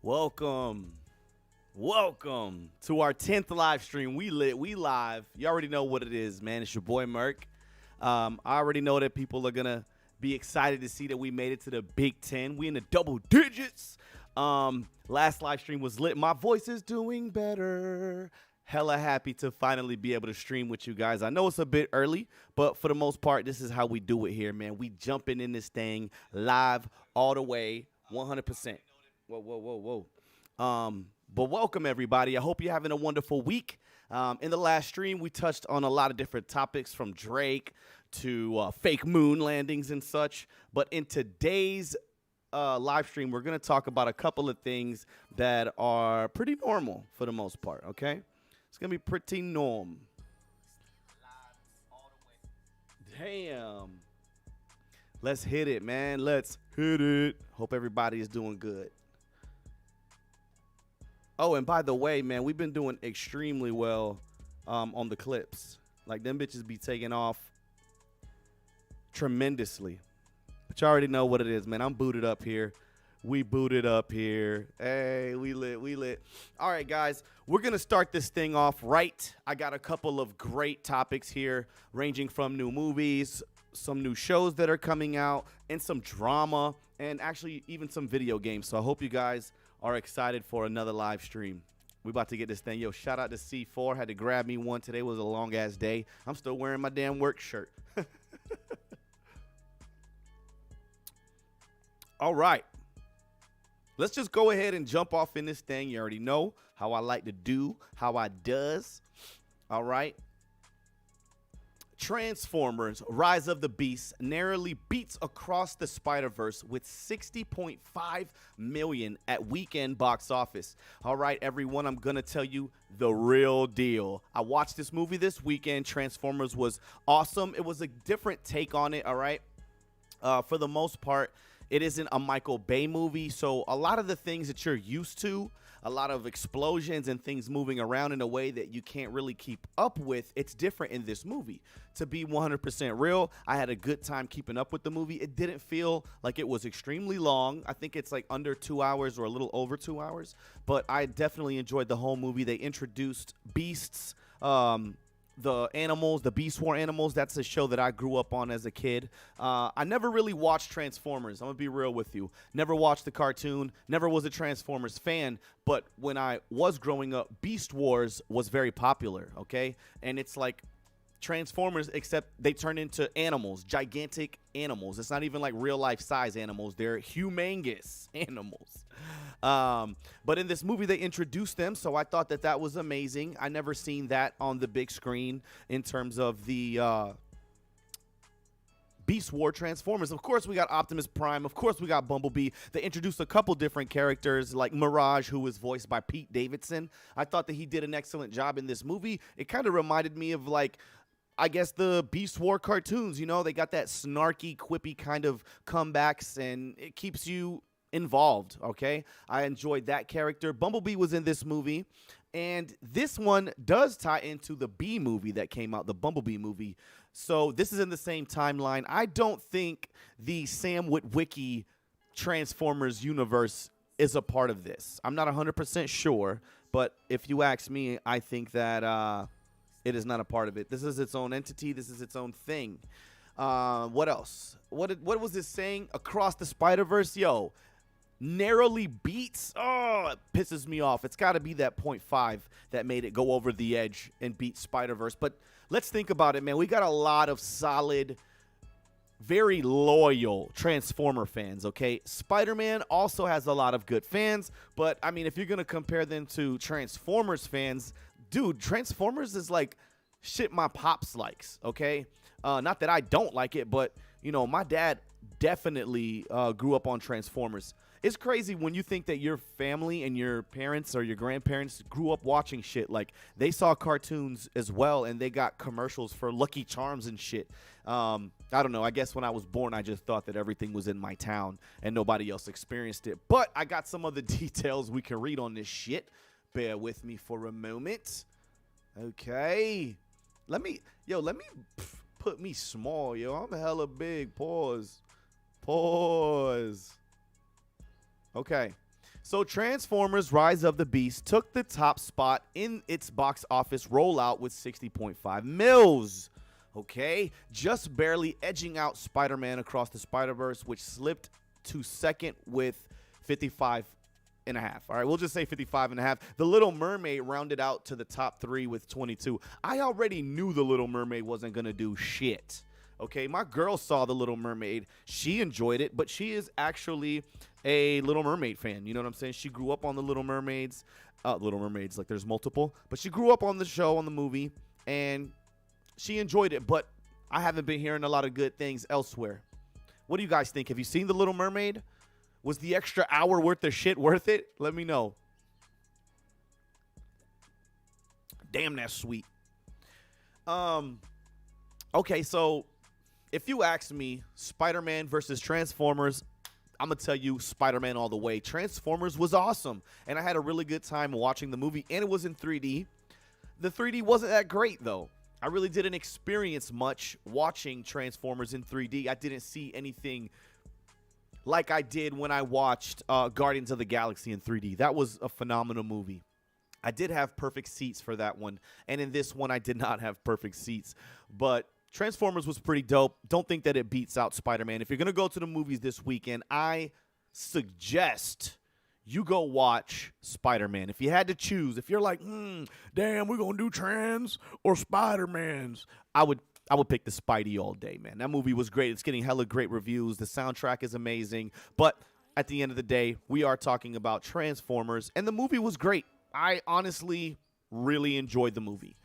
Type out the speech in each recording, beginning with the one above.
Welcome. Welcome to our 10th live stream. We lit, we live. You already know what it is, man. It's your boy Merc. I already know that people are going to be excited to see that we made it to the Big 10. We in the double digits. Last live stream was lit. My voice is doing better. Hella happy to finally be able to stream with you guys. I know it's a bit early, but for the most part, this is how we do it here, man. We jumping in this thing live all the way, 100%. Whoa. But welcome, everybody. I hope you're having a wonderful week. In the last stream, we touched on a lot of different topics from Drake to fake moon landings and such. But in today's live stream, we're going to talk about a couple of things that are pretty normal for the most part, okay? It's going to be pretty norm. Damn. Let's hit it, man. Let's hit it. Hope everybody is doing good. Oh, and by the way, man, we've been doing extremely well on the clips. Like, them bitches be taking off tremendously. But you already know what it is, man. I'm booted up here. We booted up here. Hey, we lit. All right, guys, we're going to start this thing off right. I got a couple of great topics here, ranging from new movies, some new shows that are coming out, and some drama, and actually even some video games. So I hope you guys are excited for another live stream. We about to get this thing. Yo, shout out to C4. Had to grab me one. Today was a long-ass day. I'm still wearing my damn work shirt. All right. Let's just go ahead and jump off in this thing. You already know how I like to do, how I does. All right. Transformers Rise of the Beast narrowly beats Across the Spider-Verse with 60.5 million at weekend box office. All right, everyone, I'm going to tell you the real deal. I watched this movie this weekend. Transformers was awesome. It was a different take on it, all right? For the most part, it isn't a Michael Bay movie, so a lot of the things that you're used to, a lot of explosions and things moving around in a way that you can't really keep up with, it's different in this movie. To be 100% real, I had a good time keeping up with the movie. It didn't feel like it was extremely long. I think it's like under 2 hours or a little over 2 hours, but I definitely enjoyed the whole movie. They introduced beasts, the animals, the Beast War animals. That's a show that I grew up on as a kid. I never really watched Transformers. I'm going to be real with you. Never watched the cartoon. Never was a Transformers fan. But when I was growing up, Beast Wars was very popular, okay? And it's like Transformers, except they turn into animals, gigantic animals. It's not even like real life size animals. They're humongous animals. But in this movie, they introduced them, so I thought that that was amazing. I never seen that on the big screen in terms of the Beast War Transformers. Of course, we got Optimus Prime. Of course, we got Bumblebee. They introduced a couple different characters like Mirage, who was voiced by Pete Davidson. I thought that he did an excellent job in this movie. It kind of reminded me of, like, I guess the Beast War cartoons. You know, they got that snarky, quippy kind of comebacks, and it keeps you involved, okay? I enjoyed that character. Bumblebee was in this movie, and this one does tie into the B movie that came out, the Bumblebee movie. So this is in the same timeline. I don't think the Sam Witwicky Transformers universe is a part of this. I'm not 100% sure, but if you ask me, I think that it is not a part of it. This is its own entity. This is its own thing. What else? What was this saying? Across the Spider-Verse? Yo, narrowly beats. Oh, it pisses me off. It's got to be that 0.5 that made it go over the edge and beat Spider-Verse. But let's think about it, man. We got a lot of solid, very loyal Transformer fans, okay? Spider-Man also has a lot of good fans. But, I mean, if you're going to compare them to Transformers fans, dude, Transformers is like shit my pops likes, okay? Not that I don't like it, but, you know, my dad definitely grew up on Transformers. It's crazy when you think that your family and your parents or your grandparents grew up watching shit. Like, they saw cartoons as well, and they got commercials for Lucky Charms and shit. I don't know. I guess when I was born, I just thought that everything was in my town and nobody else experienced it. But I got some of the details we can read on this shit. Bear with me for a moment. Okay. Let me put me small, yo. I'm hella big. Pause. Okay. So Transformers Rise of the Beast took the top spot in its box office rollout with 60.5 mils. Okay, just barely edging out Spider-Man Across the Spider-Verse, which slipped to second with 55.5. All right, we'll just say 55.5. The Little Mermaid rounded out to the top 3 with 22. I already knew The Little Mermaid wasn't going to do shit. Okay, my girl saw The Little Mermaid. She enjoyed it, but she is actually a Little Mermaid fan. You know what I'm saying? She grew up on the Little Mermaids. Little Mermaids, like there's multiple. But she grew up on the show, on the movie, and she enjoyed it. But I haven't been hearing a lot of good things elsewhere. What do you guys think? Have you seen The Little Mermaid? Was the extra hour worth of shit worth it? Let me know. Damn, that's sweet. Okay, so if you ask me, Spider-Man versus Transformers, I'm going to tell you Spider-Man all the way. Transformers was awesome, and I had a really good time watching the movie, and it was in 3D. The 3D wasn't that great, though. I really didn't experience much watching Transformers in 3D. I didn't see anything like I did when I watched Guardians of the Galaxy in 3D. That was a phenomenal movie. I did have perfect seats for that one, and in this one I did not have perfect seats, but Transformers was pretty dope. Don't think that it beats out Spider-Man. If you're going to go to the movies this weekend, I suggest you go watch Spider-Man. If you had to choose, if you're like, damn, we're going to do Trans or Spider-Mans, I would pick the Spidey all day, man. That movie was great. It's getting hella great reviews. The soundtrack is amazing. But at the end of the day, we are talking about Transformers, and the movie was great. I honestly really enjoyed the movie.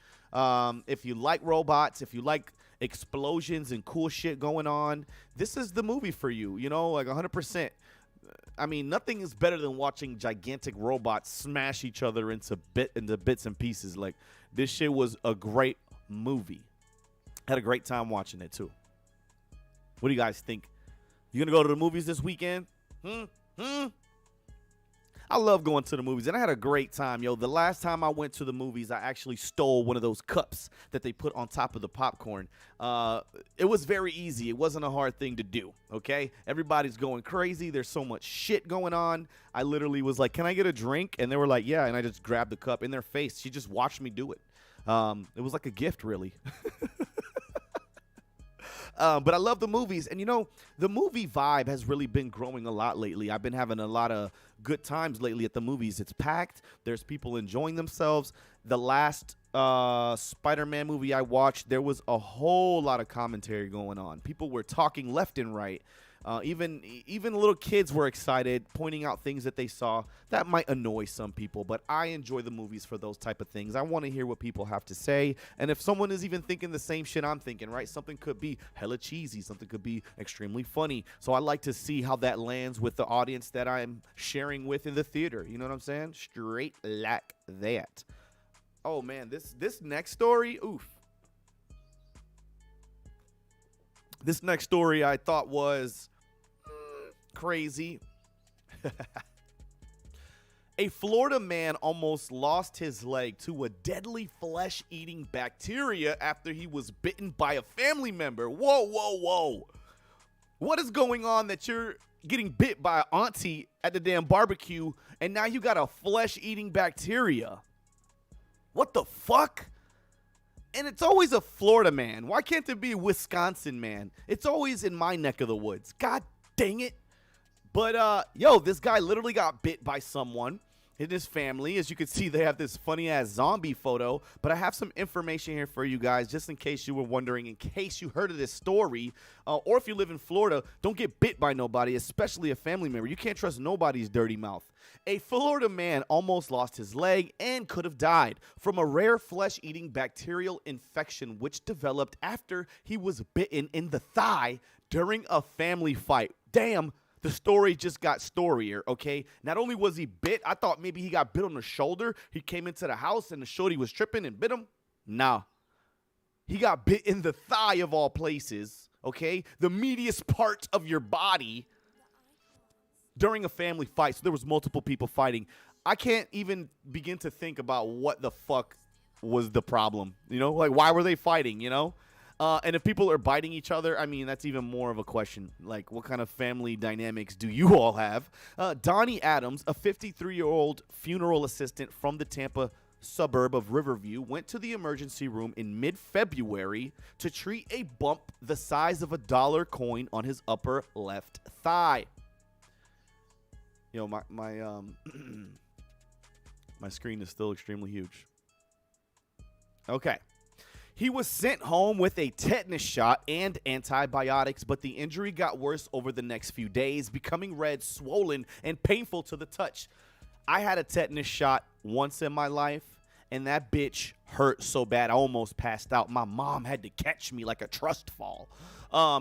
If you like robots, if you like explosions and cool shit going on, this is the movie for you, you know, like 100%. I mean, nothing is better than watching gigantic robots smash each other into bits and pieces. Like, this shit was a great movie. Had a great time watching it, too. What do you guys think? You gonna go to the movies this weekend? I love going to the movies, and I had a great time, yo. The last time I went to the movies, I actually stole one of those cups that they put on top of the popcorn. It was very easy. It wasn't a hard thing to do, okay? Everybody's going crazy. There's so much shit going on. I literally was like, can I get a drink? And they were like, yeah, and I just grabbed the cup in their face. She just watched me do it. It was like a gift, really. But I love the movies, and you know, the movie vibe has really been growing a lot lately. I've been having a lot of good times lately at the movies. It's packed. There's people enjoying themselves. The last Spider-Man movie I watched, there was a whole lot of commentary going on. People were talking left and right. Even little kids were excited, pointing out things that they saw. That might annoy some people, but I enjoy the movies for those type of things. I want to hear what people have to say, and if someone is even thinking the same shit I'm thinking, right? Something could be hella cheesy, something could be extremely funny. So I like to see how that lands with the audience that I'm sharing with in the theater. You know what I'm saying? Straight like that. Oh man, this next story, oof. This next story I thought was crazy. A Florida man almost lost his leg to a deadly flesh-eating bacteria after he was bitten by a family member. Whoa, whoa, whoa. What is going on that you're getting bit by an auntie at the damn barbecue and now you got a flesh-eating bacteria? What the fuck? And it's always a Florida man. Why can't it be a Wisconsin man? It's always in my neck of the woods. God dang it. But, yo, this guy literally got bit by someone in his family. As you can see, they have this funny-ass zombie photo. But I have some information here for you guys, just in case you were wondering, in case you heard of this story. Or if you live in Florida, don't get bit by nobody, especially a family member. You can't trust nobody's dirty mouth. A Florida man almost lost his leg and could have died from a rare flesh-eating bacterial infection which developed after he was bitten in the thigh during a family fight. Damn. The story just got storier, okay? Not only was he bit, I thought maybe he got bit on the shoulder. He came into the house and the shorty was tripping and bit him. Nah. He got bit in the thigh of all places, okay? The meatiest part of your body during a family fight. So there was multiple people fighting. I can't even begin to think about what the fuck was the problem. You know, like why were they fighting, you know? And if people are biting each other, I mean, that's even more of a question. Like, what kind of family dynamics do you all have? Donnie Adams, a 53-year-old funeral assistant from the Tampa suburb of Riverview, went to the emergency room in mid-February to treat a bump the size of a dollar coin on his upper left thigh. My my screen is still extremely huge. Okay. He was sent home with a tetanus shot and antibiotics, but the injury got worse over the next few days, becoming red, swollen, and painful to the touch. I had a tetanus shot once in my life, and that bitch hurt so bad I almost passed out. My mom had to catch me like a trust fall.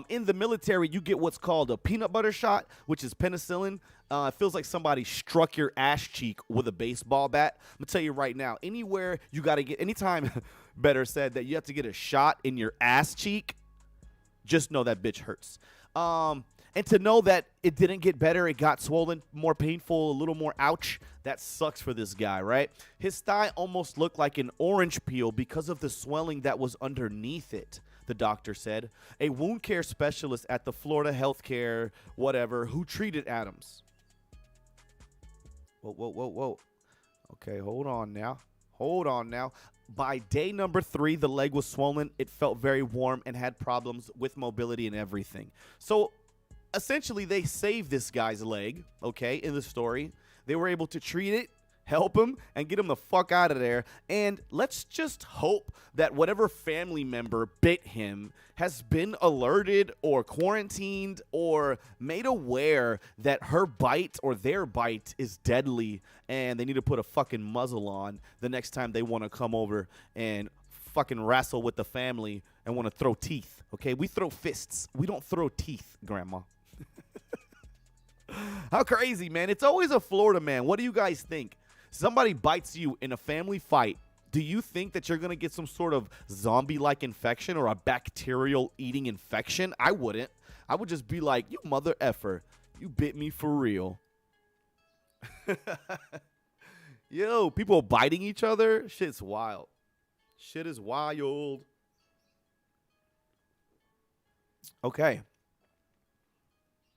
In the military, you get what's called a peanut butter shot, which is penicillin. It feels like somebody struck your ass cheek with a baseball bat. I'm going to tell you right now, anywhere you got to get, anytime, better said, that you have to get a shot in your ass cheek, just know that bitch hurts. And to know that it didn't get better, it got swollen, more painful, a little more ouch, that sucks for this guy, right? His thigh almost looked like an orange peel because of the swelling that was underneath it, the doctor said. A wound care specialist at the Florida Healthcare, whatever, who treated Adams. Whoa. Okay, hold on now. By day number 3, the leg was swollen. It felt very warm and had problems with mobility and everything. So essentially, they saved this guy's leg, okay, in the story. They were able to treat it, help him, and get him the fuck out of there. And let's just hope that whatever family member bit him has been alerted or quarantined or made aware that her bite or their bite is deadly and they need to put a fucking muzzle on the next time they want to come over and fucking wrestle with the family and want to throw teeth, okay? We throw fists. We don't throw teeth, Grandma. How crazy, man. It's always a Florida man. What do you guys think? Somebody bites you in a family fight. Do you think that you're going to get some sort of zombie-like infection or a bacterial eating infection? I wouldn't. I would just be like, you mother effer. You bit me for real. Yo, people biting each other? Shit's wild. Shit is wild. Okay.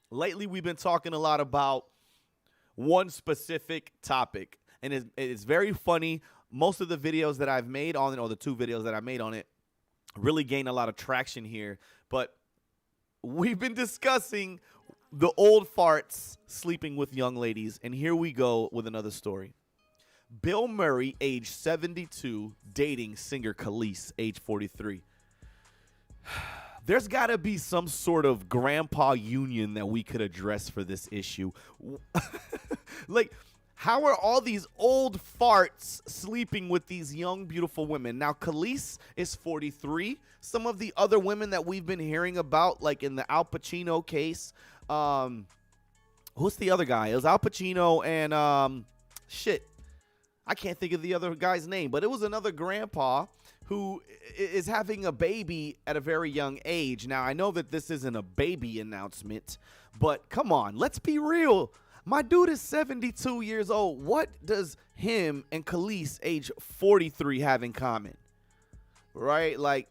Lately, we've been talking a lot about one specific topic, and it's very funny. Most of the videos that I've made on it, or the 2 videos that I made on it, really gained a lot of traction here. But we've been discussing the old farts sleeping with young ladies, and here we go with another story. Bill Murray, age 72, dating singer Khalees, age 43. There's got to be some sort of grandpa union that we could address for this issue. Like, how are all these old farts sleeping with these young, beautiful women? Now, Khalees is 43. Some of the other women that we've been hearing about, like in the Al Pacino case, who's the other guy? It was Al Pacino and, I can't think of the other guy's name, but it was another grandpa who is having a baby at a very young age. Now, I know that this isn't a baby announcement, but come on, let's be real. My dude is 72 years old. What does him and Khalees, age 43, have in common? Right? Like,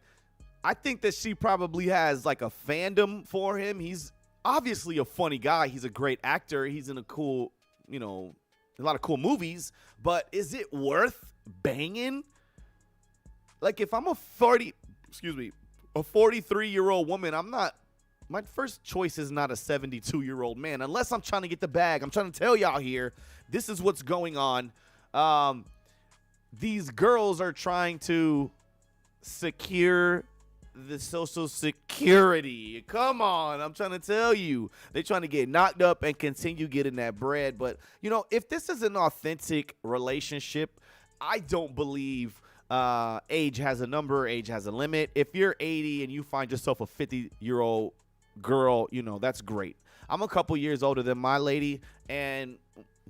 I think that she probably has, like, a fandom for him. He's obviously a funny guy. He's a great actor. He's in a cool, a lot of cool movies. But is it worth banging? Like, if I'm a 43-year-old woman, my first choice is not a 72-year-old man, unless I'm trying to get the bag. I'm trying to tell y'all here, this is what's going on. These girls are trying to secure the Social Security. Come on, I'm trying to tell you. They're trying to get knocked up and continue getting that bread. But, if this is an authentic relationship, I don't believe age has a number, age has a limit. If you're 80 and you find yourself a 50-year-old girl, that's great. I'm a couple years older than my lady, and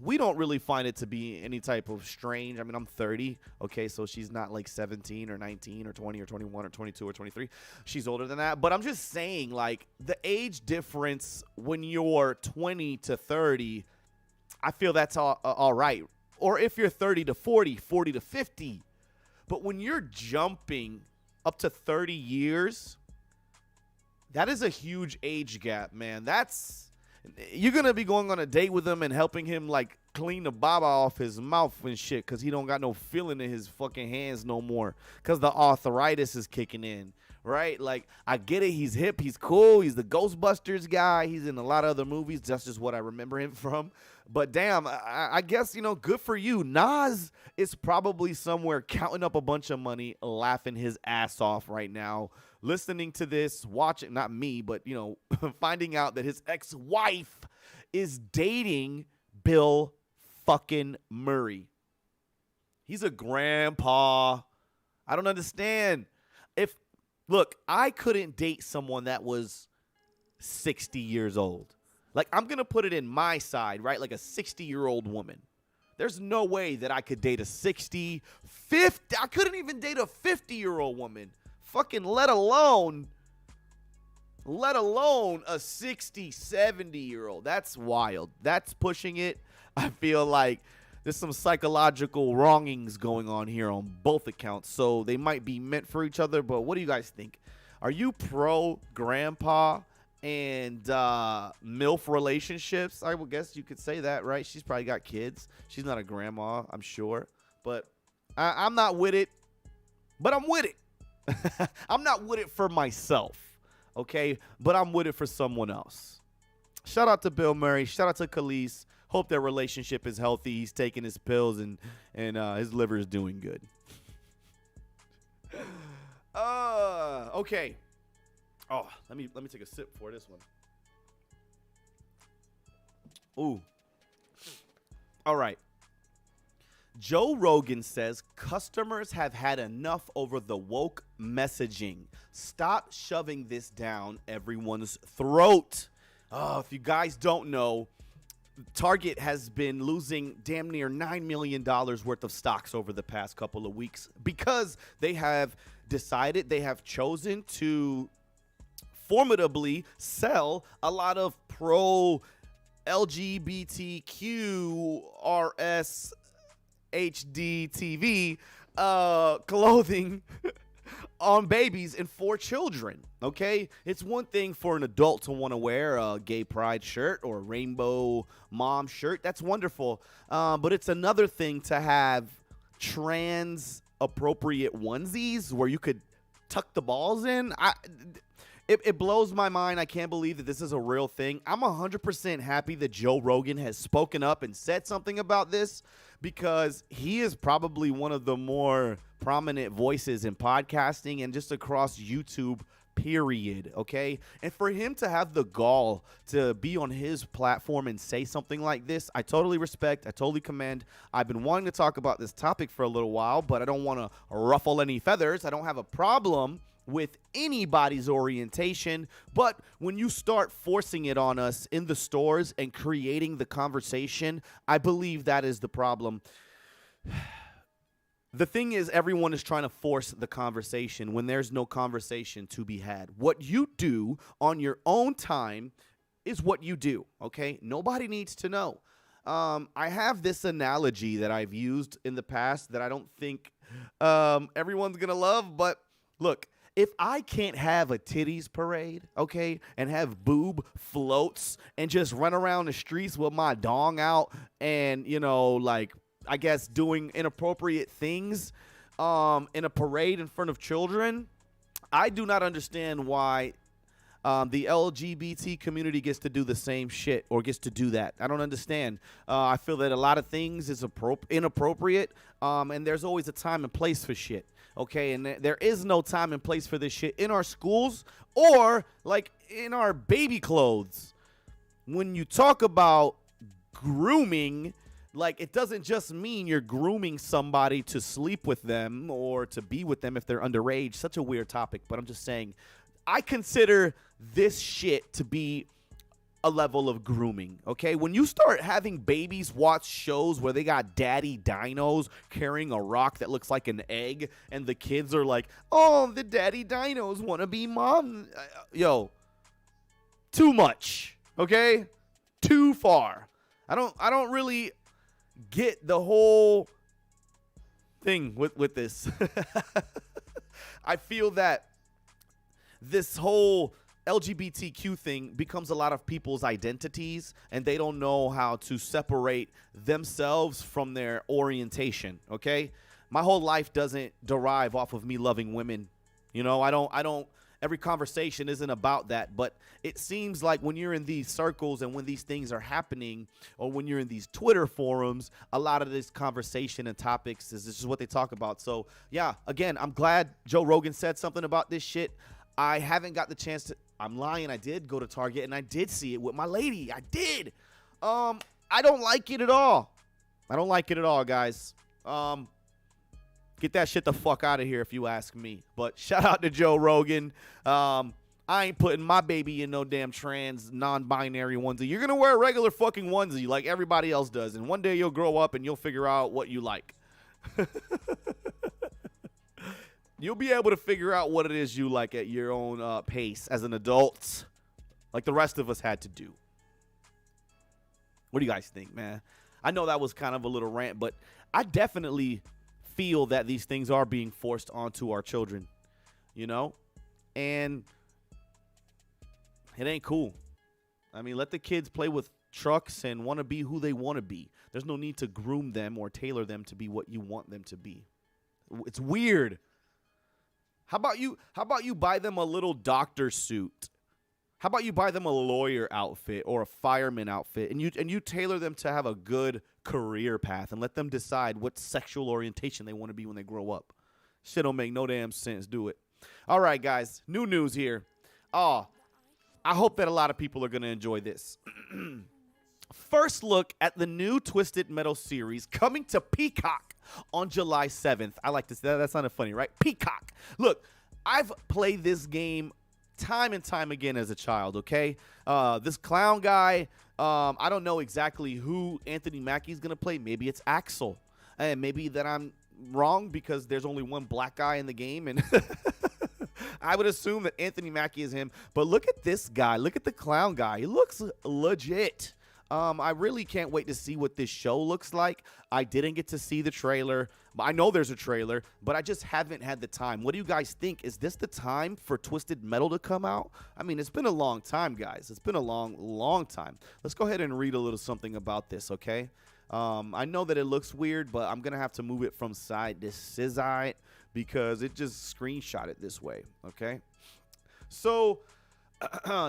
we don't really find it to be any type of strange. I mean, I'm 30, okay, so she's not like 17 or 19 or 20 or 21 or 22 or 23. She's older than that, but I'm just saying, like, the age difference when you're 20 to 30, I feel that's all right. Or if you're 30 to 40, 40 to 50. But when you're jumping up to 30 years, That is a huge age gap, man. You're going to be going on a date with him and helping him, like, clean the baba off his mouth and shit because he don't got no feeling in his fucking hands no more because the arthritis is kicking in, right? Like, I get it. He's hip. He's cool. He's the Ghostbusters guy. He's in a lot of other movies. That's just what I remember him from. But, damn, I guess, good for you. Nas is probably somewhere counting up a bunch of money, laughing his ass off right now, listening to this, watching, not me, but, finding out that his ex-wife is dating Bill fucking Murray. He's a grandpa. I don't understand. Look, I couldn't date someone that was 60 years old. Like, I'm going to put it in my side, right? Like a 60-year-old woman. There's no way that I could date a 50. I couldn't even date a 50-year-old woman. Fucking let alone a 60, 70-year-old. That's wild. That's pushing it. I feel like there's some psychological wrongings going on here on both accounts. So they might be meant for each other, but what do you guys think? Are you pro grandpa and MILF relationships? I would guess you could say that, right? She's probably got kids. She's not a grandma, I'm sure. But I'm not with it, but I'm with it. I'm not with it for myself, okay? But I'm with it for someone else. Shout out to Bill Murray. Shout out to Khalees. Hope their relationship is healthy. He's taking his pills and his liver is doing good. Okay. Oh, let me take a sip for this one. Ooh. All right. Joe Rogan says customers have had enough over the woke messaging. Stop shoving this down everyone's throat. Oh, if you guys don't know, Target has been losing damn near $9 million worth of stocks over the past couple of weeks because they have chosen to formidably sell a lot of pro LGBTQ RS HD TV clothing on babies and for children. Okay, it's one thing for an adult to want to wear a gay pride shirt or a rainbow mom shirt. That's wonderful. But it's another thing to have trans appropriate onesies where you could tuck the balls in. It blows my mind. I can't believe that this is a real thing. I'm 100% happy that Joe Rogan has spoken up and said something about this because he is probably one of the more prominent voices in podcasting and just across YouTube, period, okay? And for him to have the gall to be on his platform and say something like this, I totally respect, I totally commend. I've been wanting to talk about this topic for a little while, but I don't want to ruffle any feathers. I don't have a problem with anybody's orientation, but when you start forcing it on us in the stores and creating the conversation, I believe that is the problem. The thing is, everyone is trying to force the conversation when there's no conversation to be had. What you do on your own time is what you do, okay? Nobody needs to know. I have this analogy that I've used in the past that I don't think everyone's going to love, but look, if I can't have a titties parade, okay, and have boob floats and just run around the streets with my dong out and, I guess doing inappropriate things in a parade in front of children, I do not understand why the LGBT community gets to do the same shit or gets to do that. I don't understand. I feel that a lot of things is inappropriate, and there's always a time and place for shit. Okay, and there is no time and place for this shit in our schools or like in our baby clothes. When you talk about grooming, like it doesn't just mean you're grooming somebody to sleep with them or to be with them if they're underage. Such a weird topic, but I'm just saying I consider this shit to be a level of grooming, okay? When you start having babies watch shows where they got daddy dinos carrying a rock that looks like an egg, and the kids are like, oh, the daddy dinos want to be mom. Yo, too much, okay? Too far. I don't really get the whole thing with this. I feel that this whole LGBTQ thing becomes a lot of people's identities, and they don't know how to separate themselves from their orientation, okay? My whole life doesn't derive off of me loving women. You know, I don't every conversation isn't about that, but it seems like when you're in these circles and when these things are happening, or when you're in these Twitter forums, a lot of this conversation and topics is just what they talk about. So yeah, again, I'm glad Joe Rogan said something about this shit. I haven't got the chance to, I'm lying, I did go to Target and I did see it with my lady. I did. I don't like it at all. I don't like it at all, guys. Get that shit the fuck out of here if you ask me. But shout out to Joe Rogan. I ain't putting my baby in no damn trans non-binary onesie. You're going to wear a regular fucking onesie like everybody else does. And one day you'll grow up and you'll figure out what you like. You'll be able to figure out what it is you like at your own pace as an adult, like the rest of us had to do. What do you guys think, man? I know that was kind of a little rant, but I definitely feel that these things are being forced onto our children, you know? And it ain't cool. I mean, let the kids play with trucks and want to be who they want to be. There's no need to groom them or tailor them to be what you want them to be. It's weird. How about you buy them a little doctor suit? How about you buy them a lawyer outfit or a fireman outfit, and you tailor them to have a good career path and let them decide what sexual orientation they want to be when they grow up? Shit don't make no damn sense, do it? All right, guys, new news here. I hope that a lot of people are going to enjoy this. First look at the new Twisted Metal series coming to Peacock on July 7th. I like this. That sounded funny, right? Peacock. Look, I've played this game time and time again as a child, okay? This clown guy, I don't know exactly who Anthony Mackie's going to play. Maybe it's Axel. And maybe that I'm wrong because there's only one black guy in the game, and I would assume that Anthony Mackie is him. But look at this guy. Look at the clown guy. He looks legit. I really can't wait to see what this show looks like. I didn't get to see the trailer. I know there's a trailer, but I just haven't had the time. What do you guys think? Is this the time for Twisted Metal to come out? I mean, it's been a long time, guys. It's been a long, long time. Let's go ahead and read a little something about this, okay? I know that it looks weird, but I'm going to have to move it from side to side because it just screenshot it this way, okay? So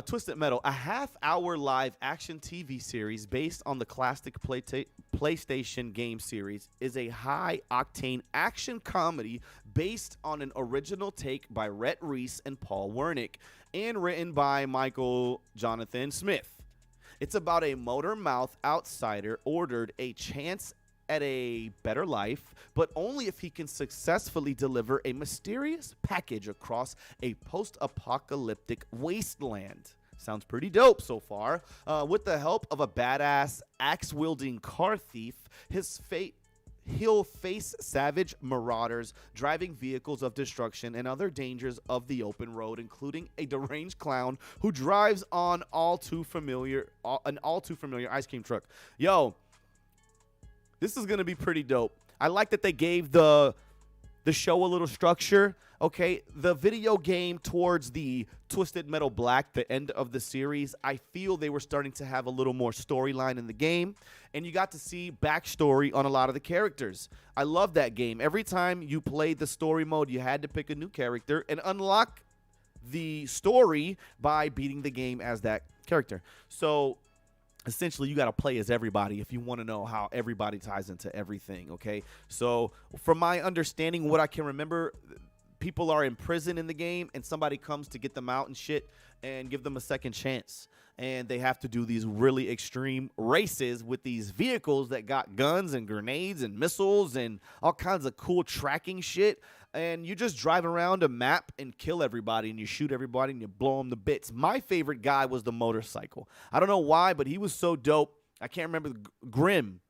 Twisted Metal, a half-hour live action TV series based on the classic PlayStation game series, is a high-octane action comedy based on an original take by Rhett Reese and Paul Wernick and written by Michael Jonathan Smith. It's about a motor-mouth outsider ordered a chance at a better life, but only if he can successfully deliver a mysterious package across a post-apocalyptic wasteland. Sounds pretty dope so far. With the help of a badass axe-wielding car thief, he'll face savage marauders, driving vehicles of destruction, and other dangers of the open road, including a deranged clown who drives on an all too familiar ice cream truck. Yo, this is going to be pretty dope. I like that they gave the show a little structure. Okay, the video game towards the Twisted Metal Black, the end of the series, I feel they were starting to have a little more storyline in the game, and you got to see backstory on a lot of the characters. I love that game. Every time you played the story mode, you had to pick a new character and unlock the story by beating the game as that character. So essentially, you got to play as everybody if you want to know how everybody ties into everything, okay? So from my understanding, what I can remember, people are in prison in the game, and somebody comes to get them out and shit and give them a second chance. And they have to do these really extreme races with these vehicles that got guns and grenades and missiles and all kinds of cool tracking shit. And you just drive around a map and kill everybody, and you shoot everybody, and you blow them to bits. My favorite guy was the motorcycle. I don't know why, but he was so dope. I can't remember. Grim.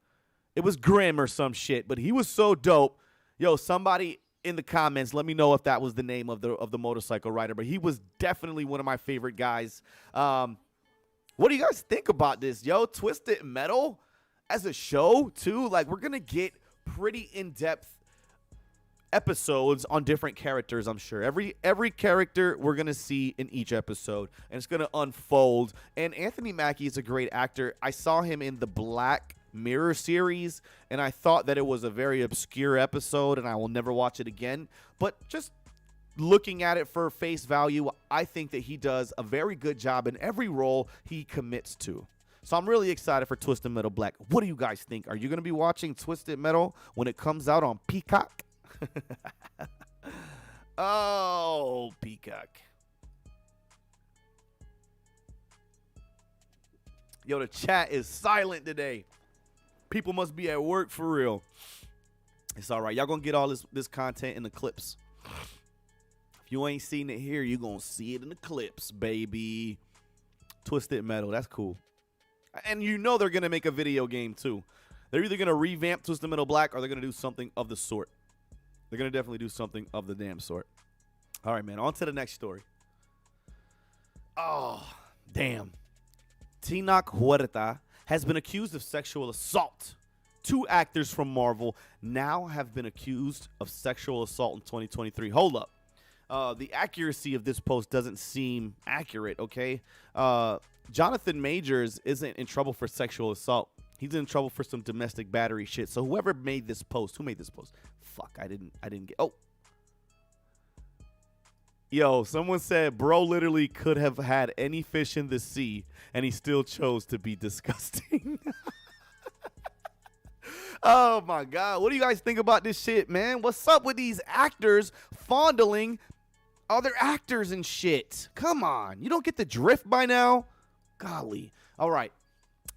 It was Grim or some shit, but he was so dope. Yo, somebody in the comments, let me know if that was the name of the motorcycle rider, but he was definitely one of my favorite guys. What do you guys think about this, yo? Twisted Metal as a show, too? Like, we're going to get pretty in-depth episodes on different characters, I'm sure. Every character we're going to see in each episode, and it's going to unfold. And Anthony Mackie is a great actor. I saw him in the Black Mirror series, and I thought that it was a very obscure episode, and I will never watch it again. But just looking at it for face value, I think that he does a very good job in every role he commits to. So I'm really excited for Twisted Metal Black. What do you guys think? Are you going to be watching Twisted Metal when it comes out on Peacock? Oh, Peacock. Yo, the chat is silent today. People must be at work for real. It's all right. Y'all going to get all this content in the clips. If you ain't seen it here, you're going to see it in the clips, baby. Twisted Metal. That's cool. And you know they're going to make a video game, too. They're either going to revamp Twisted Metal Black or they're going to do something of the sort. They're going to definitely do something of the damn sort. All right, man. On to the next story. Oh, damn. Tinoch Huerta has been accused of sexual assault. 2 actors from Marvel now have been accused of sexual assault in 2023. Hold up. The accuracy of this post doesn't seem accurate, okay? Jonathan Majors isn't in trouble for sexual assault. He's in trouble for some domestic battery shit. So whoever made this post, who made this post? Fuck, I didn't get. Oh. Yo, someone said, bro literally could have had any fish in the sea, and he still chose to be disgusting. Oh, my God. What do you guys think about this shit, man? What's up with these actors fondling other actors and shit? Come on. You don't get the drift by now? Golly. All right.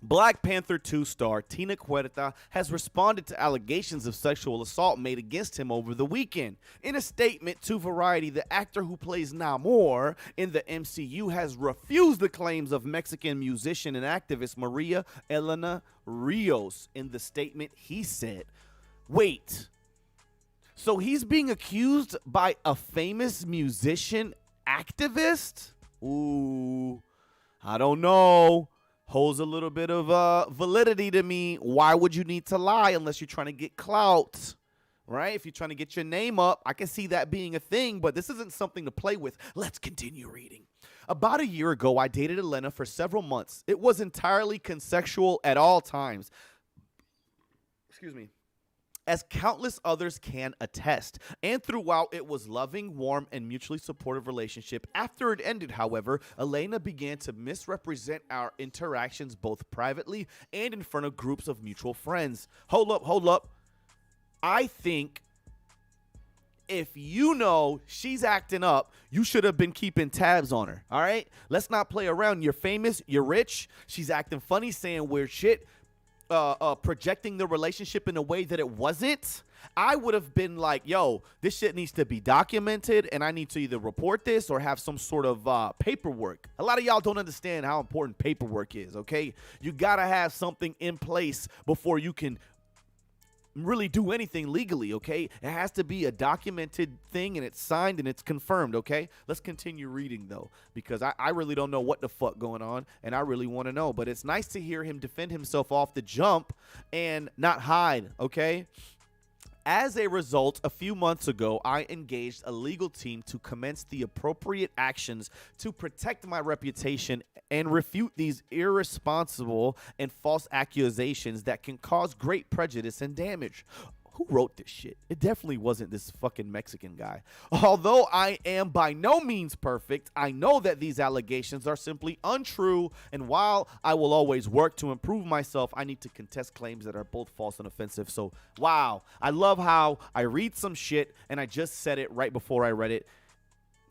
Black Panther 2 star Tinoch Huerta has responded to allegations of sexual assault made against him over the weekend. In a statement to Variety, the actor who plays Namor in the MCU has refused the claims of Mexican musician and activist Maria Elena Rios. In the statement, he said, wait, so he's being accused by a famous musician activist? Ooh, I don't know. Holds a little bit of validity to me. Why would you need to lie unless you're trying to get clout, right? If you're trying to get your name up, I can see that being a thing, but this isn't something to play with. Let's continue reading. About a year ago, I dated Elena for several months. It was entirely consensual at all times. Excuse me. As countless others can attest. And throughout, it was loving, warm, and mutually supportive relationship. After it ended, however, Elena began to misrepresent our interactions both privately and in front of groups of mutual friends. Hold up. I think if you know she's acting up, you should have been keeping tabs on her, all right? Let's not play around. You're famous, you're rich, she's acting funny, saying weird shit. Projecting the relationship in a way that it wasn't, I would have been like, yo, this shit needs to be documented, and I need to either report this or have some sort of paperwork. A lot of y'all don't understand how important paperwork is, okay? You gotta have something in place before you can really do anything legally, okay? It has to be a documented thing, and it's signed and it's confirmed, okay? Let's continue reading, though, because I really don't know what the fuck going on, and I really want to know. But it's nice to hear him defend himself off the jump and not hide, okay? As a result, a few months ago, I engaged a legal team to commence the appropriate actions to protect my reputation and refute these irresponsible and false accusations that can cause great prejudice and damage. Who wrote this shit? It definitely wasn't this fucking Mexican guy. Although I am by no means perfect, I know that these allegations are simply untrue, and while I will always work to improve myself, I need to contest claims that are both false and offensive. So, wow. I love how I read some shit, and I just said it right before I read it.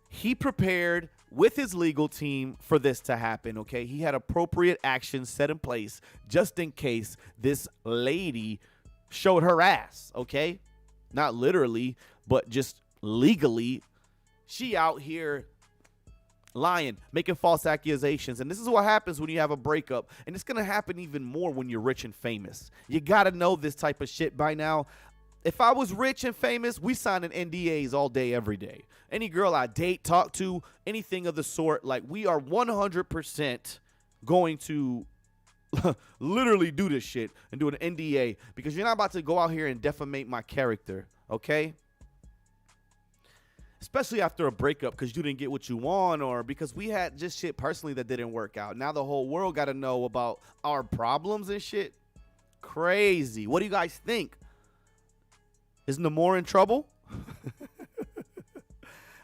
He prepared with his legal team for this to happen, okay? He had appropriate actions set in place just in case this lady showed her ass, okay? Not literally, but just legally. She out here lying, making false accusations. And this is what happens when you have a breakup. And it's going to happen even more when you're rich and famous. You got to know this type of shit by now. If I was rich and famous, we signing NDAs all day, every day. Any girl I date, talk to, anything of the sort, like we are 100% going to literally do this shit and do an NDA, because you're not about to go out here and defamate my character, okay? especially after a breakup because you didn't get what you want or because we had just shit personally that didn't work out. Now the whole world got to know about our problems and shit. Crazy. What do you guys think? Is Namor in trouble?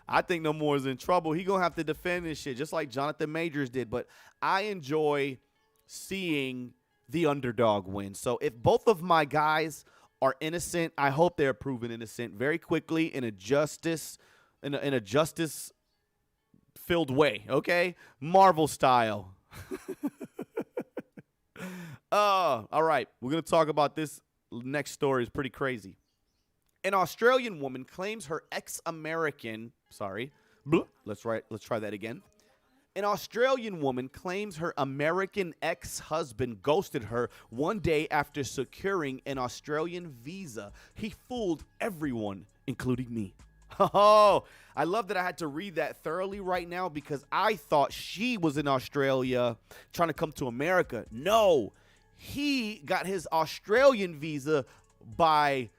I think Namor is in trouble. He gonna have to defend this shit just like Jonathan Majors did. But I enjoy seeing the underdog win. So if both of my guys are innocent, I hope they're proven innocent very quickly in a justice filled way. Okay, Marvel style. All right, we're gonna talk about this next story. Is pretty crazy. An Australian woman claims her ex-American, let's try that again. An Australian woman claims her American ex-husband ghosted her one day after securing an Australian visa. He fooled everyone, including me. Oh, I love that I had to read that thoroughly right now because I thought she was in Australia trying to come to America. No, he got his Australian visa by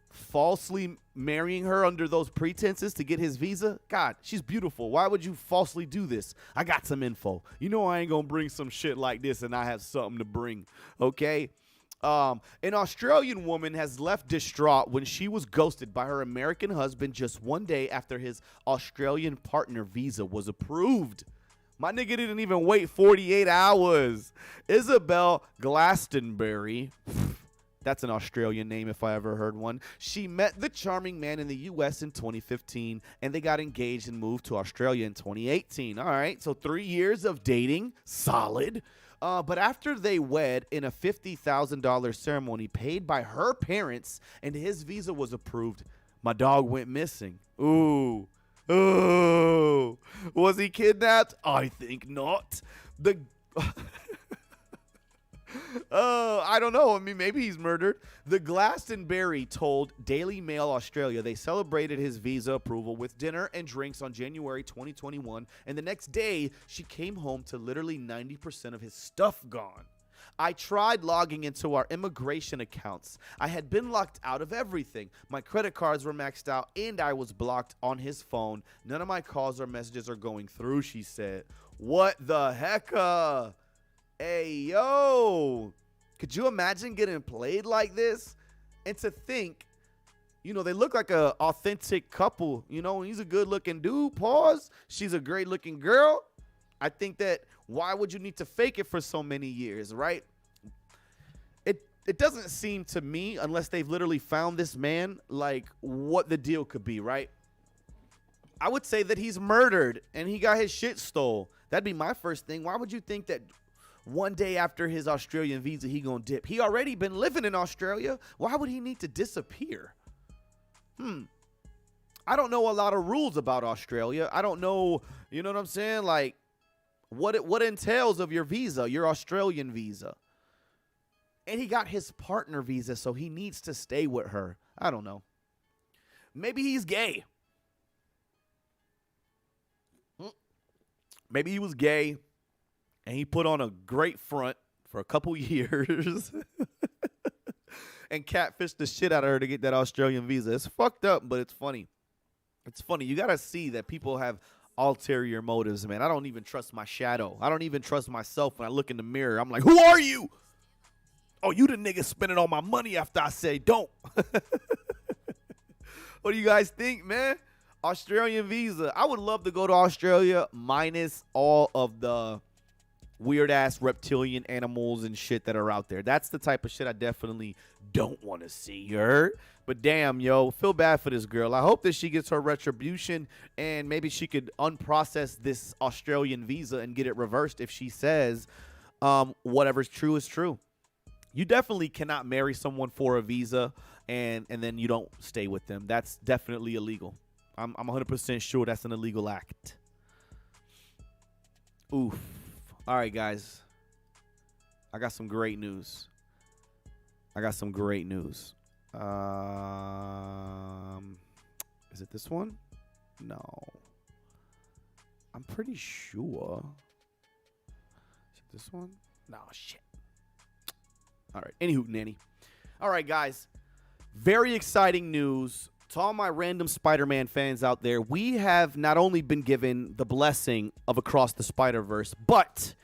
falsely marrying her under those pretenses to get his visa. God, she's beautiful. Why would you falsely do this? I got some info. You know I ain't gonna bring some shit like this and I have something to bring, okay? An Australian woman has left distraught when she was ghosted by her American husband just one day after his Australian partner visa was approved. My nigga didn't even wait 48 hours. Isabel Glastonbury, that's an Australian name if I ever heard one. She met the charming man in the U.S. in 2015, and they got engaged and moved to Australia in 2018. All right, so 3 years of dating, solid. But after they wed in a $50,000 ceremony paid by her parents and his visa was approved, my dog went missing. Ooh. Was he kidnapped? I think not. I don't know. I mean, maybe he's murdered. The Glastonbury told Daily Mail Australia they celebrated his visa approval with dinner and drinks on January 2021, and the next day she came home to literally 90% of his stuff gone. I tried logging into our immigration accounts. I had been locked out of everything. My credit cards were maxed out, and I was blocked on his phone. None of my calls or messages are going through, she said. What the heck? Hey, yo. Could you imagine getting played like this? And to think, you know, they look like a authentic couple. You know, he's a good-looking dude. Pause. She's a great-looking girl. I think that why would you need to fake it for so many years, right? It doesn't seem to me, unless they've literally found this man, like what the deal could be, right? I would say that he's murdered and he got his shit stole. That'd be my first thing. Why would you think that one day after his Australian visa, he gonna dip? He already been living in Australia. Why would he need to disappear? I don't know a lot of rules about Australia. I don't know, you know what I'm saying? Like, what entails of your visa, your Australian visa. And he got his partner visa, so he needs to stay with her. I don't know. Maybe he's gay. Maybe he was gay, and he put on a great front for a couple years and catfished the shit out of her to get that Australian visa. It's fucked up, but it's funny. It's funny. You got to see that people have ulterior motives, man. I don't even trust my shadow. I don't even trust myself when I look in the mirror. I'm like, who are you? Oh, you the nigga spending all my money after I say don't. What do you guys think, man? Australian visa. I would love to go to Australia minus all of the weird-ass reptilian animals and shit that are out there. That's the type of shit I definitely don't want to see, you heard? But damn, yo, feel bad for this girl. I hope that she gets her retribution and maybe she could unprocess this Australian visa and get it reversed if she says whatever's true is true. You definitely cannot marry someone for a visa and then you don't stay with them. That's definitely illegal. I'm 100% sure that's an illegal act. Oof. All right, guys. I got some great news. Is it this one? No. I'm pretty sure. Is it this one? No, shit. All right. Anywho, nanny. All right, guys. Very exciting news. To all my random Spider-Man fans out there, we have not only been given the blessing of Across the Spider-Verse, but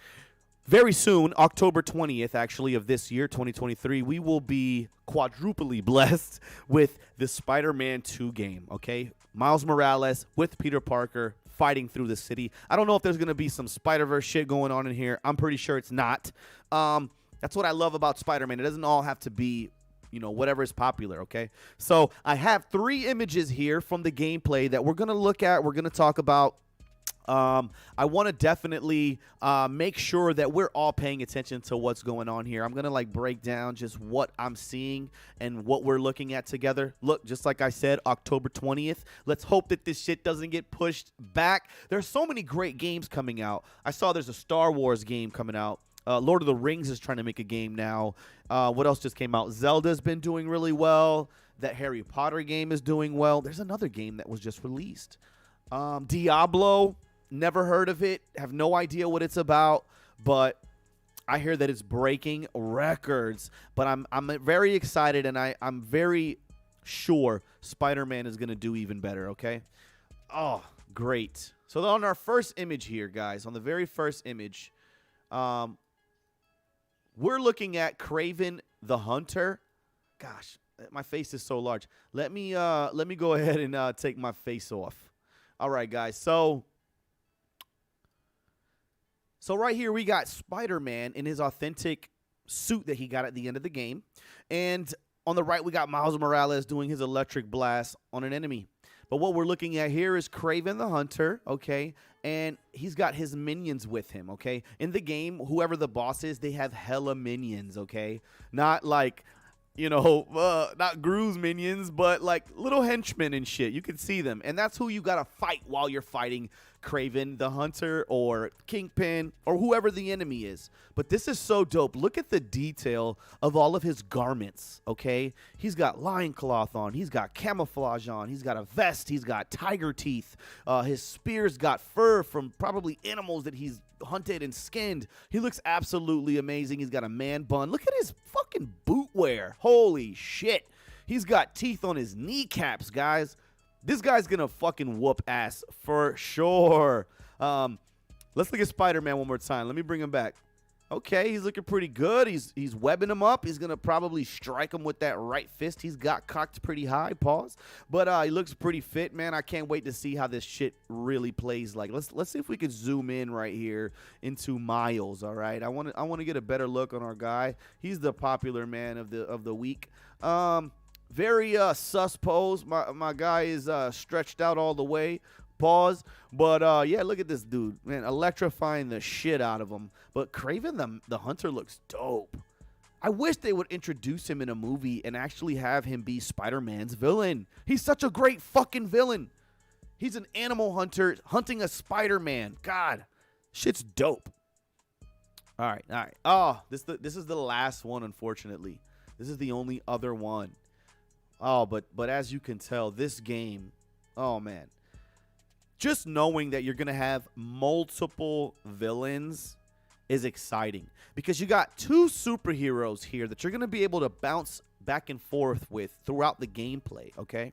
very soon, October 20th, actually, of this year, 2023, we will be quadruply blessed with the Spider-Man 2 game, okay? Miles Morales with Peter Parker fighting through the city. I don't know if there's going to be some Spider-Verse shit going on in here. I'm pretty sure it's not. That's what I love about Spider-Man. It doesn't all have to be, you know, whatever is popular, okay? So I have 3 images here from the gameplay that we're going to look at. We're going to talk about. I want to definitely make sure that we're all paying attention to what's going on here. I'm going to like break down just what I'm seeing and what we're looking at together. Look, just like I said, October 20th. Let's hope that this shit doesn't get pushed back. There's so many great games coming out. I saw there's a Star Wars game coming out. Lord of the Rings is trying to make a game now. What else just came out? Zelda's been doing really well. That Harry Potter game is doing well. There's another game that was just released. Diablo. Never heard of it, have no idea what it's about, but I hear that it's breaking records. But I'm very excited, and I'm very sure Spider-Man is going to do even better, okay? Oh, great. So on our first image here, guys, on the very first image, we're looking at Kraven the Hunter. Gosh, my face is so large. Let me go ahead and take my face off. All right, guys, So right here we got Spider-Man in his authentic suit that he got at the end of the game. And on the right we got Miles Morales doing his electric blast on an enemy. But what we're looking at here is Kraven the Hunter, okay? And he's got his minions with him, okay? In the game, whoever the boss is, they have hella minions, okay? Not like, you know, not Gru's minions, but like little henchmen and shit. You can see them. And that's who you got to fight while you're fighting Kraven the Hunter or Kingpin or whoever the enemy is. But this is so dope. Look at the detail of all of his garments, okay? He's got lion cloth on. He's got camouflage on. He's got a vest. He's got tiger teeth. His spear's got fur from probably animals that he's hunted and skinned. He looks absolutely amazing. He's got a man bun. Look at his fucking boot wear. Holy shit. He's got teeth on his kneecaps, guys. This guy's gonna fucking whoop ass for sure. Let's look at Spider-Man one more time. Let me bring him back. Okay, he's looking pretty good. He's webbing him up. He's gonna probably strike him with that right fist. He's got cocked pretty high. Pause. But he looks pretty fit, man. I can't wait to see how this shit really plays. Like, let's see if we can zoom in right here into Miles. All right, I want to get a better look on our guy. He's the popular man of the week. Very sus pose. My guy is stretched out all the way. Pause. But yeah, look at this dude, man, electrifying the shit out of him. But Kraven the Hunter looks dope. I wish they would introduce him in a movie and actually have him be Spider-Man's villain. He's such a great fucking villain. He's an animal hunter hunting a Spider-Man. God, shit's dope. All right. Oh, this is the last one, unfortunately. This is the only other one. Oh, but as you can tell, this game, oh man. Just knowing that you're going to have multiple villains is exciting because you got 2 superheroes here that you're going to be able to bounce back and forth with throughout the gameplay, okay?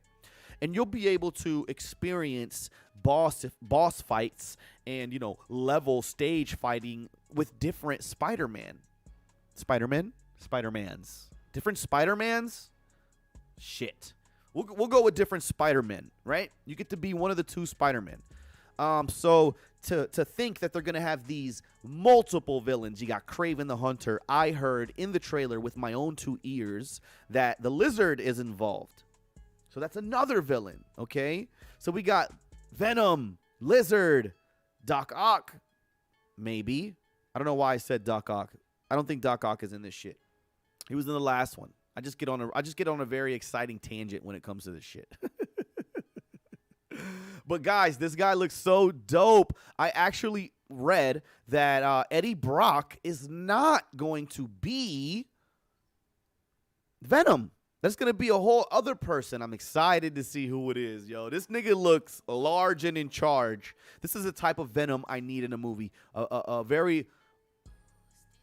And you'll be able to experience boss fights and, you know, level stage fighting with different Spider-Mans. Different Spider-Mans? Shit. We'll go with different Spider-Men, right? You get to be one of the 2 Spider-Men. So to think that they're going to have these multiple villains, you got Kraven the Hunter. I heard in the trailer with my own 2 ears that the Lizard is involved. So that's another villain, okay? So we got Venom, Lizard, Doc Ock, maybe. I don't know why I said Doc Ock. I don't think Doc Ock is in this shit. He was in the last one. I just get on a very exciting tangent when it comes to this shit. But guys, this guy looks so dope. I actually read that Eddie Brock is not going to be Venom. That's going to be a whole other person. I'm excited to see who it is, yo. This nigga looks large and in charge. This is the type of Venom I need in a movie. A very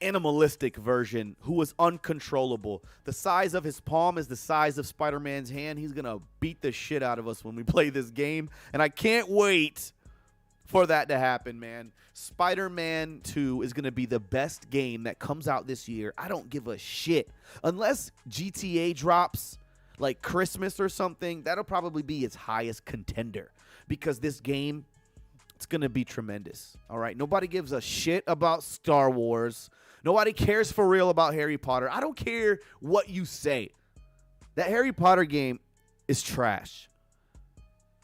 animalistic version who was uncontrollable. The size of his palm is the size of Spider-Man's hand. He's going to beat the shit out of us when we play this game. And I can't wait for that to happen, man. Spider-Man 2 is going to be the best game that comes out this year. I don't give a shit. Unless GTA drops like Christmas or something, that'll probably be its highest contender because this game, it's going to be tremendous. All right. Nobody gives a shit about Star Wars. Nobody cares for real about Harry Potter. I don't care what you say. That Harry Potter game is trash.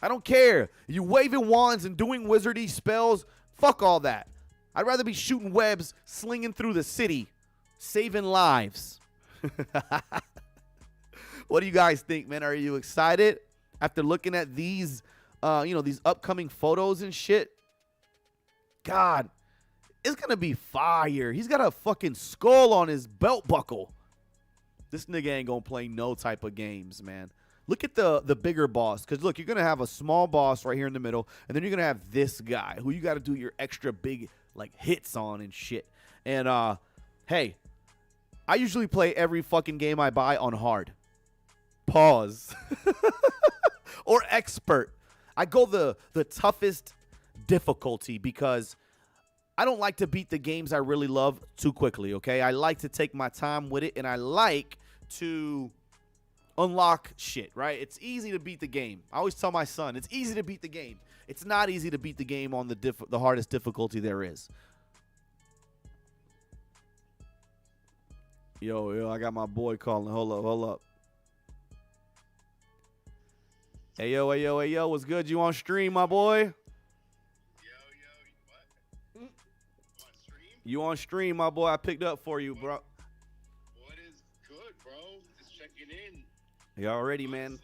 I don't care. You waving wands and doing wizardy spells. Fuck all that. I'd rather be shooting webs, slinging through the city, saving lives. What do you guys think, man? Are you excited after looking at these, these upcoming photos and shit? God, it's going to be fire. He's got a fucking skull on his belt buckle. This nigga ain't going to play no type of games, man. Look at the bigger boss. Because, look, you're going to have a small boss right here in the middle. And then you're going to have this guy who you got to do your extra big, like, hits on and shit. And, hey, I usually play every fucking game I buy on hard. Pause. Or expert. I go the toughest difficulty because I don't like to beat the games I really love too quickly, okay? I like to take my time with it, and I like to unlock shit, right? It's easy to beat the game. I always tell my son, it's easy to beat the game. It's not easy to beat the game on the hardest difficulty there is. Yo, I got my boy calling. Hold up. Hey, yo, what's good? You on stream, my boy? Yo, what? You on stream? You on stream, my boy. I picked up for you, bro. What is good, bro? Just checking in. You already, man.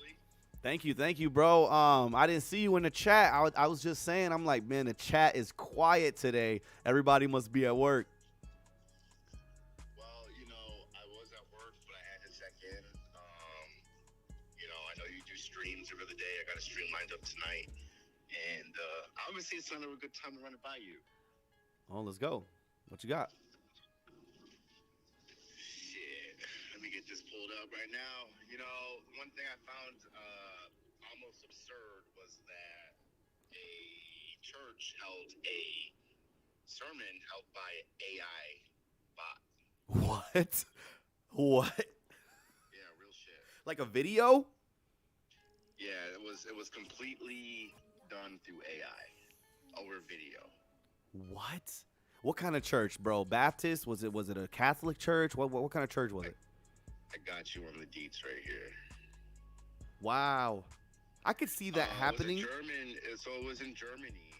Thank you, bro. I didn't see you in the chat. I was just saying, I'm like, man, the chat is quiet today. Everybody must be at work. Well, I was at work, but I had to check in. I know you do streams every other day. I got a stream lined up tonight. And obviously it's not a good time to run it by you. Oh, let's go. What you got? Shit. Let me get this pulled up right now. One thing I found almost absurd was that a church held a sermon held by AI bot. What? Yeah, real shit. Like a video? Yeah, it was completely done through AI over video. What kind of church, bro? Baptist? Was it a Catholic church? What kind of church was it? I got you on the deets right here. Wow. I could see that happening. It was in Germany.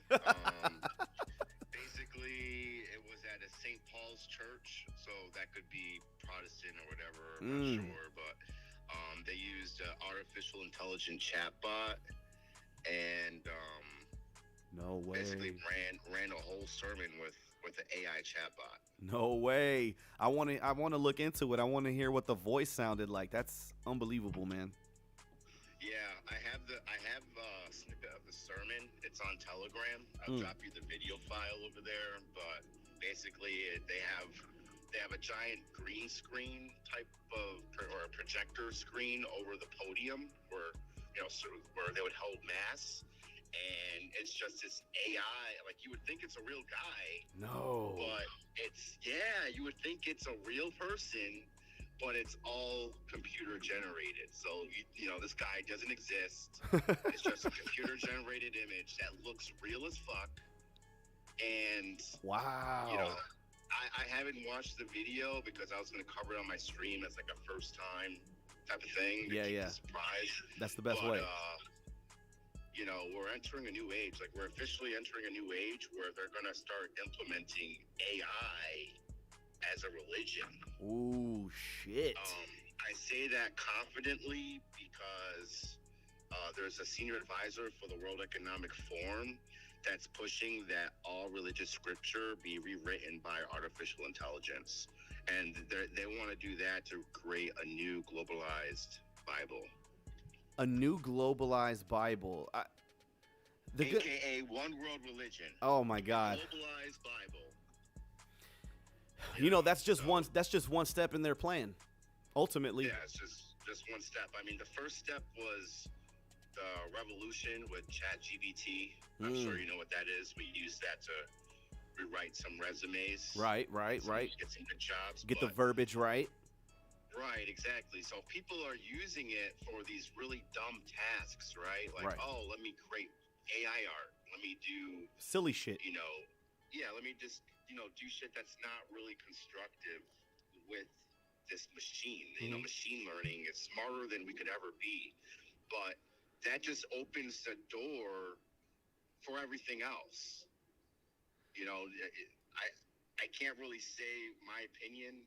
Basically, it was at a St. Paul's church, so that could be Protestant or whatever. I'm not sure, but they used an artificial intelligent chatbot, and no way. Basically ran a whole sermon with an AI chatbot. No way. I want to look into it. I want to hear what the voice sounded like. That's unbelievable, man. Yeah, I have a snippet of the sermon. It's on Telegram. I'll drop you the video file over there. But basically, they have a giant green screen type of or a projector screen over the podium where where they would hold mass, and it's just this AI. Like you would think it's a real guy. No. But you would think it's a real person. But it's all computer generated. So, this guy doesn't exist. It's just a computer generated image that looks real as fuck. And, wow. I haven't watched the video because I was going to cover it on my stream as like a first time type of thing. Yeah. Surprise. That's the best way. We're entering a new age. Like, we're officially entering a new age where they're going to start implementing AI as a religion. Ooh, shit. I say that confidently because there's a senior advisor for the World Economic Forum that's pushing that all religious scripture be rewritten by artificial intelligence. And they want to do that to create a new globalized Bible. A new globalized Bible. AKA one world religion. Oh, my God. Globalized Bible. You know, that's just one step in their plan. Ultimately. Yeah, it's just one step. I mean, the first step was the revolution with ChatGPT. I'm sure you know what that is. We use that to rewrite some resumes. Right. Get some good jobs. Get the verbiage right. Right, exactly. So people are using it for these really dumb tasks, right? Like, oh, let me create AI art. Let me do silly shit. You know, yeah, let me just, do shit that's not really constructive with this machine. You know, machine learning is smarter than we could ever be. But that just opens the door for everything else. You know, I can't really say my opinion,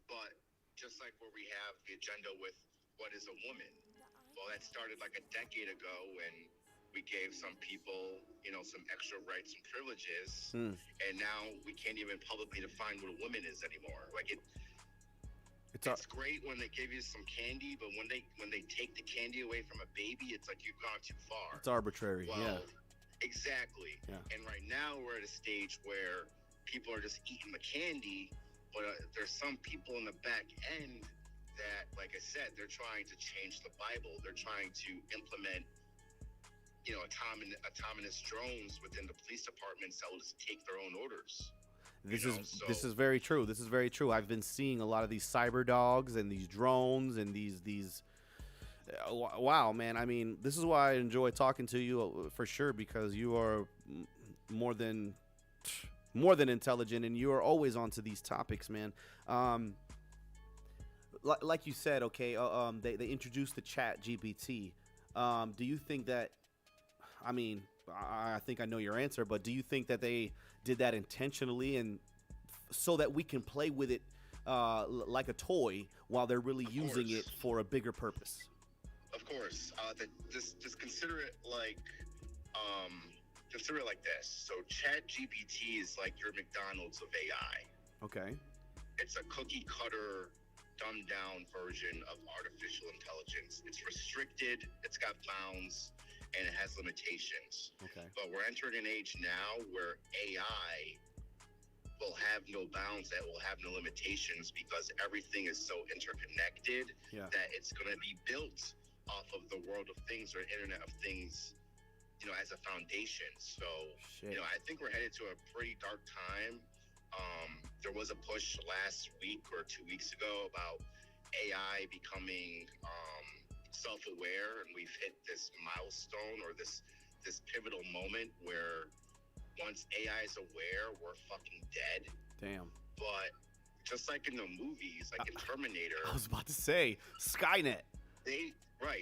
but just like where we have the agenda with what is a woman, well, that started like a decade ago when we gave some people, some extra rights and privileges, and now we can't even publicly define what a woman is anymore. Like it's great when they give you some candy, but when they take the candy away from a baby, it's like you've gone too far. It's arbitrary. Well, exactly. Yeah. And right now we're at a stage where people are just eating the candy, but there's some people in the back end that, like I said, they're trying to change the Bible. They're trying to implement, autonomous drones within the police departments that will just take their own orders. This is very true. This is very true. I've been seeing a lot of these cyber dogs and these drones and these. Wow, man. I mean, this is why I enjoy talking to you for sure, because you are more than intelligent, and you are always onto these topics, man. Like you said, okay. They introduced the ChatGPT. Do you think that? I mean, I think I know your answer, but do you think that they did that intentionally and so that we can play with it like a toy while they're really using it for a bigger purpose? Of course. Just consider it like this. So ChatGPT is like your McDonald's of AI. Okay. It's a cookie cutter, dumbed down version of artificial intelligence. It's restricted, it's got bounds, and it has limitations. Okay. But we're entering an age now where AI will have no bounds, that will have no limitations, because everything is so interconnected that it's going to be built off of the world of things, or Internet of Things, as a foundation. So, I think we're headed to a pretty dark time. There was a push last week or 2 weeks ago about AI becoming self-aware, and we've hit this milestone, or this pivotal moment where once AI is aware, we're fucking dead. Damn. But just like in the movies, like in Terminator, I was about to say Skynet.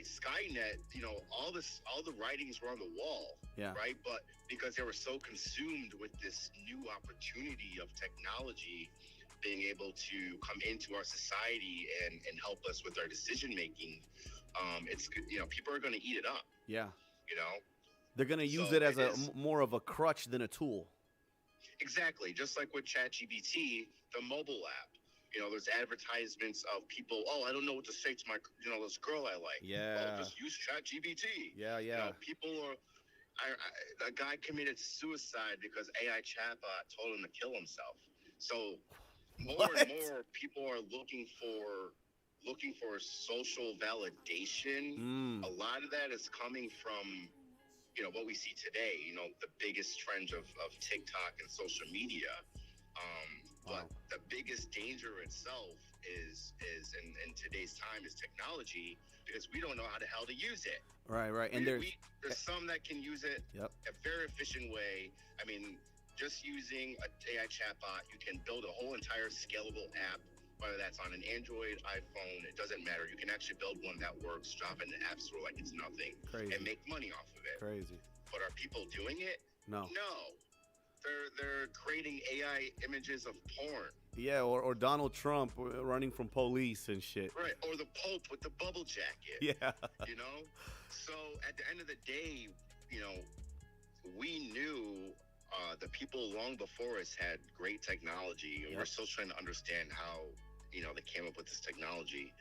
Skynet, all the writings were on the wall, right? But because they were so consumed with this new opportunity of technology being able to come into our society and help us with our decision making, it's people are going to eat it up. Yeah. They're going to use it as more of a crutch than a tool. Exactly. Just like with ChatGPT, the mobile app. There's advertisements of people, I don't know what to say to my, this girl I like. Yeah. Well, just use ChatGPT. Yeah. People are, a guy committed suicide because AI chatbot told him to kill himself. So more and more people are looking for social validation. A lot of that is coming from, what we see today, the biggest trend of TikTok and social media. But the biggest danger itself is in today's time is technology, because we don't know how the hell to use it. Right. And there's some that can use it a very efficient way. I mean, just using an AI chatbot, you can build a whole entire scalable app, whether that's on an Android, iPhone, it doesn't matter. You can actually build one that works, drop it in the App Store like it's nothing, and make money off of it. Crazy. But are people doing it? No. They're creating AI images of porn. Yeah, or Donald Trump running from police and shit. Right, or the Pope with the bubble jacket. Yeah. So at the end of the day, we knew the people long before us had great technology, and we're still trying to understand how, they came up with this technology.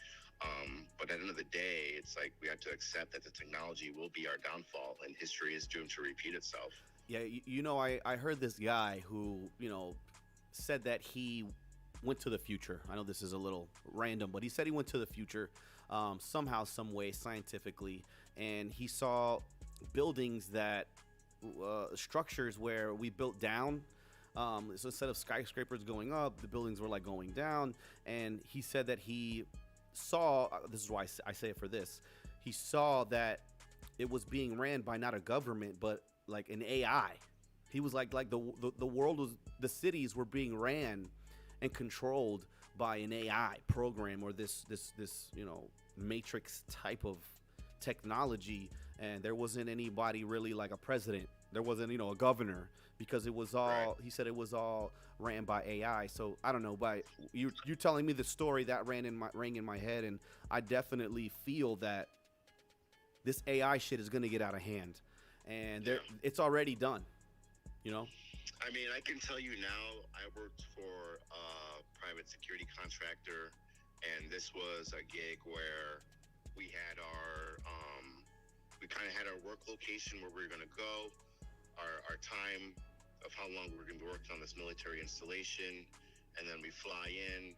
But at the end of the day, it's like we have to accept that the technology will be our downfall, and history is doomed to repeat itself. Yeah, I heard this guy who, said that he went to the future. I know this is a little random, but he said he went to the future somehow, some way, scientifically, and he saw buildings that structures where we built down. So instead of skyscrapers going up, the buildings were like going down. And he said that he saw. This is why I say it for this. He saw that it was being ran by not a government, but like an AI. He was like the world was, the cities were being ran and controlled by an AI program or this matrix type of technology, and there wasn't anybody really like a president. There wasn't a governor, because it was all Right. he said it was all ran by AI. So I don't know, but you're telling me the story that rang in my head, and I definitely feel that this AI shit is gonna get out of hand, and it's already done. I mean, I can tell you now, I worked for a private security contractor, and this was a gig where we had we kind of had our work location where we were going to go, our time of how long we were going to be working on this military installation, and then we fly in.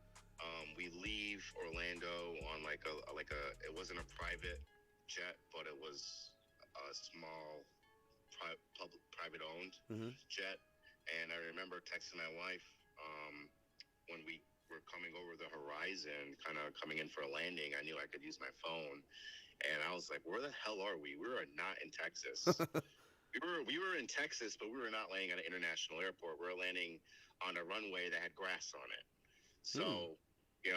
We leave Orlando on it wasn't a private jet, but it was a small private owned jet. And I remember texting my wife when we were coming over the horizon, kind of coming in for a landing. I knew I could use my phone, and I was like, "Where the hell are we? We were not in Texas. we were in Texas, but we were not landing at an international airport. We were landing on a runway that had grass on it. So,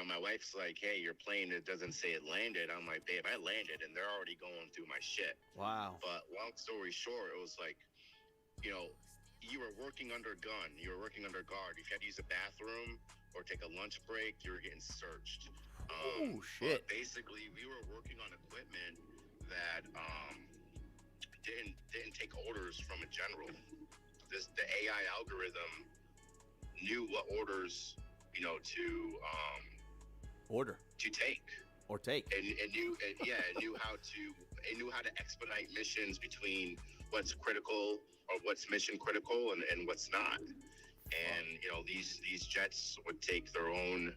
my wife's like, "Hey, your plane, it doesn't say it landed." I'm like, "Babe, I landed, and they're already going through my shit." Wow. But long story short, it was like, you were working under gun. You were working under guard. If you had to use a bathroom or take a lunch break, you were getting searched. Oh shit! But basically, we were working on equipment that didn't take orders from a general. The AI algorithm knew what orders to take. Or take. And it knew how to expedite missions between what's critical or what's mission critical and what's not. And these jets would take their own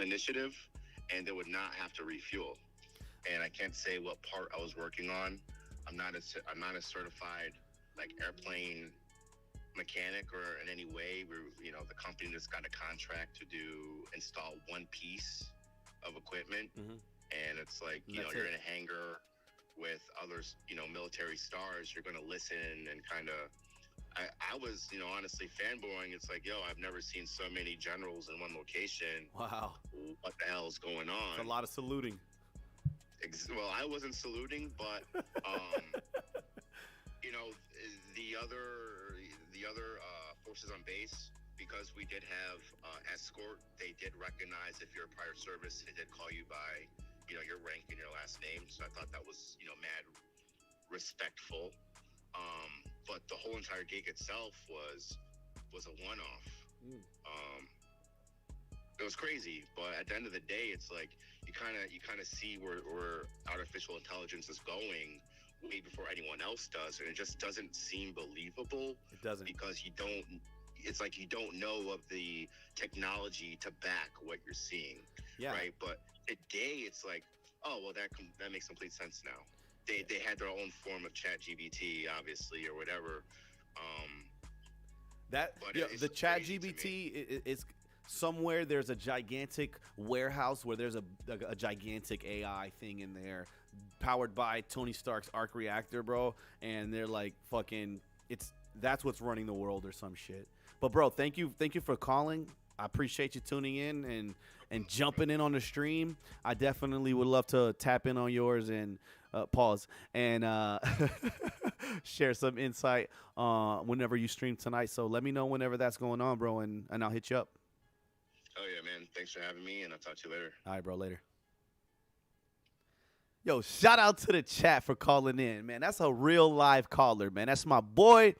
initiative, and they would not have to refuel. And I can't say what part I was working on. I'm not a certified like airplane mechanic or in any way. We're the company that's got a contract to install one piece of equipment, and it's like you're in a hangar with others, military stars. You're going to listen and kind of. I was honestly fanboying. It's like, I've never seen so many generals in one location. Wow, what the hell's going on? It's a lot of saluting. Well, I wasn't saluting, but the other forces on base, because we did have escort, they did recognize if you're a prior service, they did call you by your rank and your last name. So I thought that was mad respectful. But the whole entire gig itself was a one-off. It was crazy, but at the end of the day, it's like you kind of see where artificial intelligence is going way before anyone else does, and it just doesn't seem believable. It doesn't, because you don't. It's like you don't know of the technology to back what you're seeing. Yeah. Right. But today, it's like, oh well, that makes complete sense now. They had their own form of ChatGPT, obviously, or whatever. The ChatGPT is somewhere. There's a gigantic warehouse where there's a gigantic AI thing in there, powered by Tony Stark's arc reactor, bro. And they're like, fucking, that's what's running the world or some shit. But bro, thank you for calling. I appreciate you tuning in and jumping in on the stream. I definitely would love to tap in on yours and pause and share some insight whenever you stream tonight. So let me know whenever that's going on, bro, and I'll hit you up. Oh yeah, man. Thanks for having me, and I'll talk to you later. All right, bro. Later. Yo, shout out to the chat for calling in, man. That's a real live caller, man. That's my boy.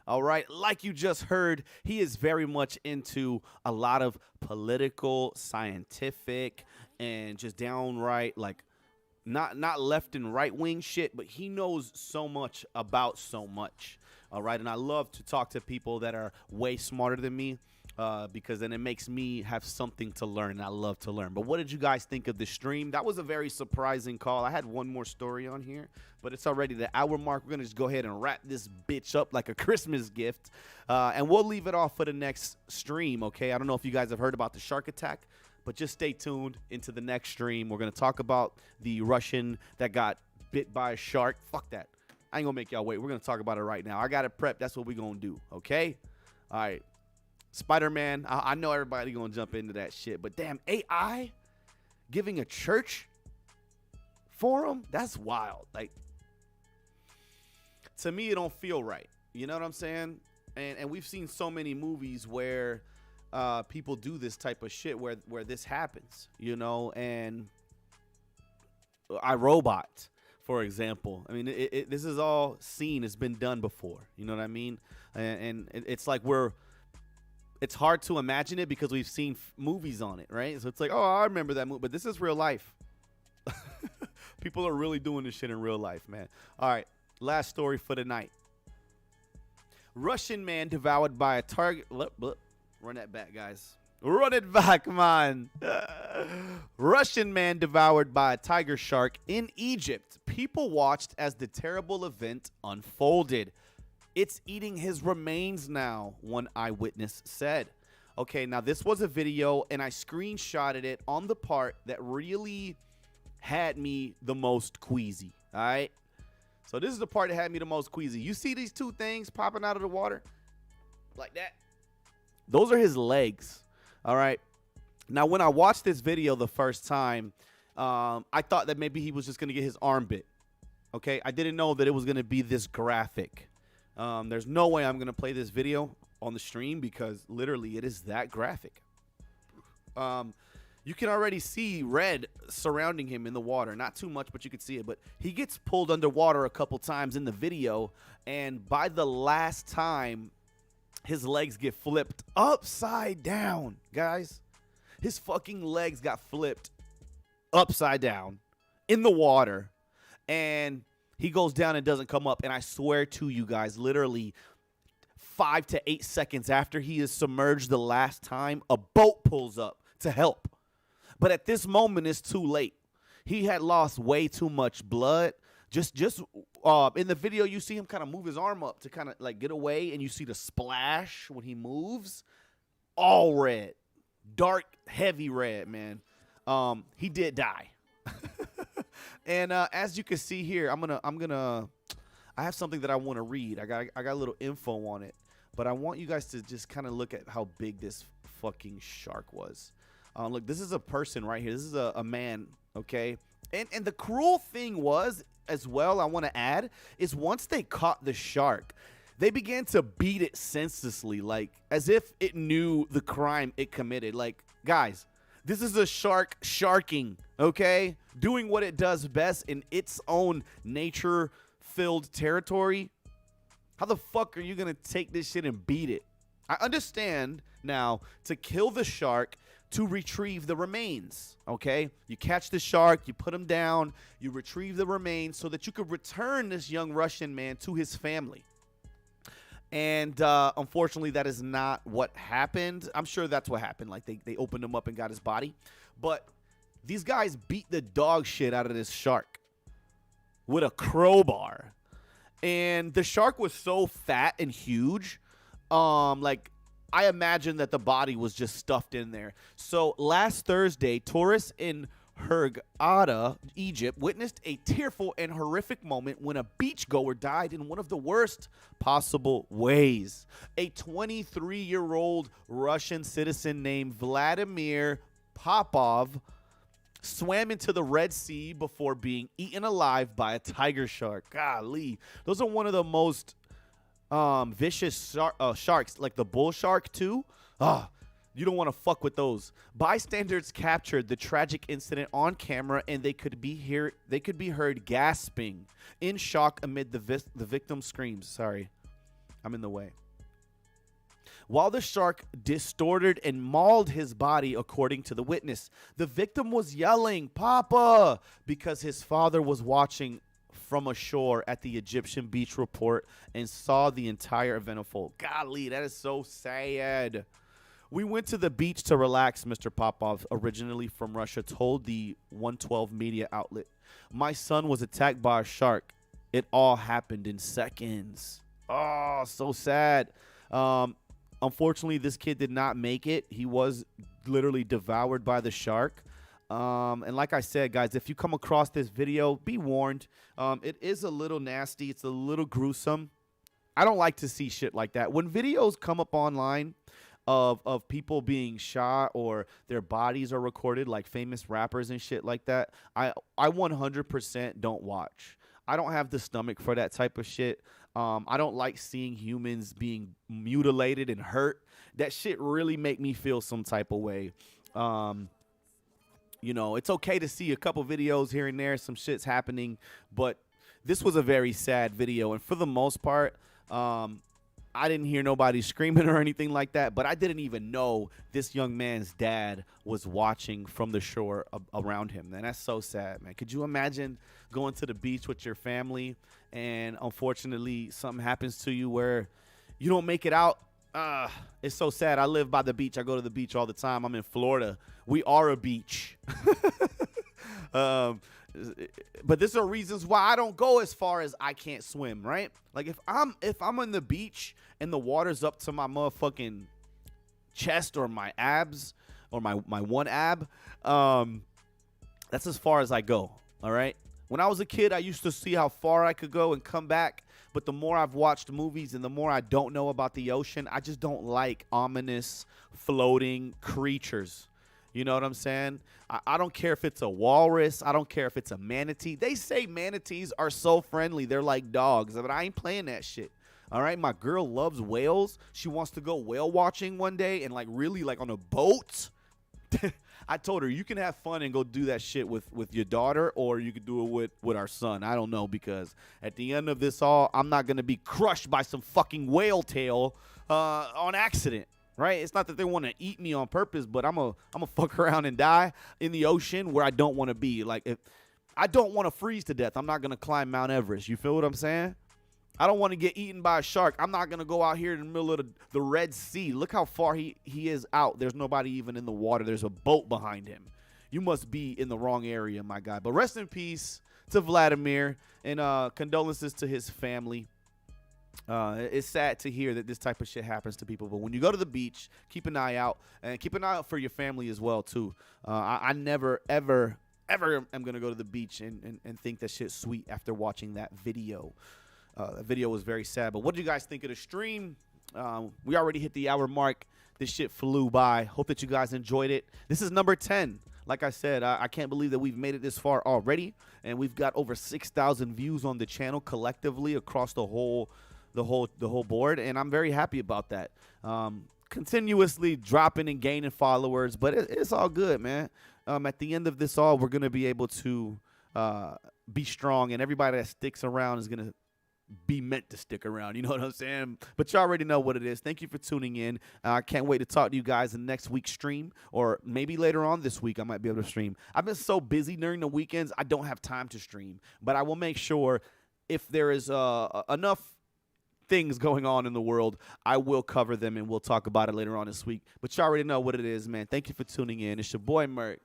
All right, like you just heard, he is very much into a lot of political, scientific, and just downright like not left and right wing shit, but he knows so much about so much. All right, and I love to talk to people that are way smarter than me, because then it makes me have something to learn, and I love to learn. But what did you guys think of the stream? That was a very surprising call. I had one more story on here, but it's already the hour mark. We're going to just go ahead and wrap this bitch up like a Christmas gift, and we'll leave it off for the next stream, okay? I don't know if you guys have heard about the shark attack, but just stay tuned into the next stream. We're going to talk about the Russian that got bit by a shark. Fuck that. I ain't going to make y'all wait. We're going to talk about it right now. I got it prepped. That's what we're going to do, okay? All right. Spider-Man, I know everybody going to jump into that shit, but damn, AI giving a church forum? That's wild. Like, to me, it don't feel right. You know what I'm saying? And we've seen so many movies where people do this type of shit where this happens, you know, and iRobot, for example. I mean, this is all seen, it's been done before, you know what I mean? And it's like it's hard to imagine it because we've seen movies on it, right? So it's like, oh, I remember that movie, but this is real life. People are really doing this shit in real life, man. All right, last story for the night. Russian man devoured by a target. Run that back, guys. Run it back, man. Russian man devoured by a tiger shark in Egypt. People watched as the terrible event unfolded. It's eating his remains now, one eyewitness said. Okay, now this was a video, and I screenshotted it on the part that really had me the most queasy, all right? So this is the part that had me the most queasy. You see these two things popping out of the water? Like that? Those are his legs, all right? Now, when I watched this video the first time, I thought that maybe he was just going to get his arm bit, okay? I didn't know that it was going to be this graphic. There's no way I'm going to play this video on the stream because literally it is that graphic. You can already see red surrounding him in the water. Not too much, but you can see it. But he gets pulled underwater a couple times in the video, and by the last time, his legs get flipped upside down, guys. His fucking legs got flipped upside down in the water, and he goes down and doesn't come up. And I swear to you guys, literally 5 to 8 seconds after he is submerged the last time, a boat pulls up to help. But at this moment, it's too late. He had lost way too much blood. Just in the video, you see him kind of move his arm up to kind of like get away, and you see the splash when he moves. All red, dark, heavy red, man. He did die. And as you can see here, I have something that I want to read. I got a little info on it, but I want you guys to just kind of look at how big this fucking shark was. Look, this is a person right here. This is a man, okay? And the cruel thing was, as well, I want to add, is once they caught the shark, they began to beat it senselessly, like as if it knew the crime it committed. Like, guys, this is a shark sharking, okay? Doing what it does best in its own nature-filled territory. How the fuck are you going to take this shit and beat it? I understand now to kill the shark to retrieve the remains, okay? You catch the shark, you put him down, you retrieve the remains so that you could return this young Russian man to his family. And unfortunately, that is not what happened. I'm sure that's what happened. Like, they opened him up and got his body. But these guys beat the dog shit out of this shark with a crowbar. And the shark was so fat and huge, like, I imagine that the body was just stuffed in there. So last Thursday, tourists in Hurghada, Egypt, witnessed a tearful and horrific moment when a beachgoer died in one of the worst possible ways. A 23-year-old Russian citizen named Vladimir Popov swam into the Red Sea before being eaten alive by a tiger shark. Golly, those are one of the most vicious sharks, like the bull shark too. You don't want to fuck with those. Bystanders captured the tragic incident on camera, and they could be heard gasping in shock amid the victim's screams. Sorry, I'm in the way. while the shark distorted and mauled his body, according to the witness. The victim was yelling, "Papa," because his father was watching from ashore at the Egyptian beach report and saw the entire event unfold. Golly, that is so sad. We went to the beach to relax, Mr. Popov, originally from Russia, told the 112 media outlet. My son was attacked by a shark. It all happened in seconds. Oh, so sad. Unfortunately, this kid did not make it. He was literally devoured by the shark. And like I said, guys, if you come across this video, be warned. It is a little nasty. It's a little gruesome. I don't like to see shit like that. When videos come up online of people being shot or their bodies are recorded, like famous rappers and shit like that, I 100% don't watch. I don't have the stomach for that type of shit. I don't like seeing humans being mutilated and hurt. That shit really make me feel some type of way. You know, it's okay to see a couple videos here and there, some shit's happening, but this was a very sad video. And for the most part, I didn't hear nobody screaming or anything like that, but I didn't even know this young man's dad was watching from the shore around him. Man, that's so sad, man. Could you imagine going to the beach with your family and unfortunately something happens to you where you don't make it out? It's so sad. I live by the beach. I go to the beach all the time. I'm in Florida. We are a beach. But there's are reasons why I don't go as far as I can't swim, right? Like if I'm on the beach and the water's up to my motherfucking chest or my abs or my one ab, that's as far as I go. All right. When I was a kid, I used to see how far I could go and come back. But the more I've watched movies and the more I don't know about the ocean, I just don't like ominous floating creatures. You know what I'm saying? I don't care if it's a walrus. I don't care if it's a manatee. They say manatees are so friendly. They're like dogs. But I ain't playing that shit. All right? My girl loves whales. She wants to go whale watching one day and like really like on a boat. I told her, you can have fun and go do that shit with your daughter, or you could do it with our son. I don't know, because at the end of this all, I'm not going to be crushed by some fucking whale tail on accident, right? It's not that they want to eat me on purpose, but I'm a fuck around and die in the ocean where I don't want to be. Like, if I don't want to freeze to death, I'm not going to climb Mount Everest. You feel what I'm saying? I don't want to get eaten by a shark. I'm not going to go out here in the middle of the Red Sea. Look how far he is out. There's nobody even in the water. There's a boat behind him. You must be in the wrong area, my guy. But rest in peace to Vladimir, and condolences to his family. It's sad to hear that this type of shit happens to people. But when you go to the beach, keep an eye out. And keep an eye out for your family as well, too. I never, ever am going to go to the beach and think that shit's sweet after watching that video. The video was very sad. But what do you guys think of the stream? We already hit the hour mark. This shit flew by. Hope that you guys enjoyed it. This is number 10. Like I said, I can't believe that we've made it this far already. And we've got over 6,000 views on the channel collectively across the whole board. And I'm very happy about that. Continuously dropping and gaining followers. But it's all good, man. At the end of this all, we're going to be able to be strong. And everybody that sticks around is going to be meant to stick around. You know what I'm saying? But you already know what it is. Thank you for tuning in. I can't wait to talk to you guys in next week's stream, or maybe later on this week I might be able to stream. I've been so busy during the weekends, I don't have time to stream. But I will make sure, if there is enough things going on in the world, I will cover them and we'll talk about it later on this week. But you already know what it is, man. Thank you for tuning in. It's your boy Merc.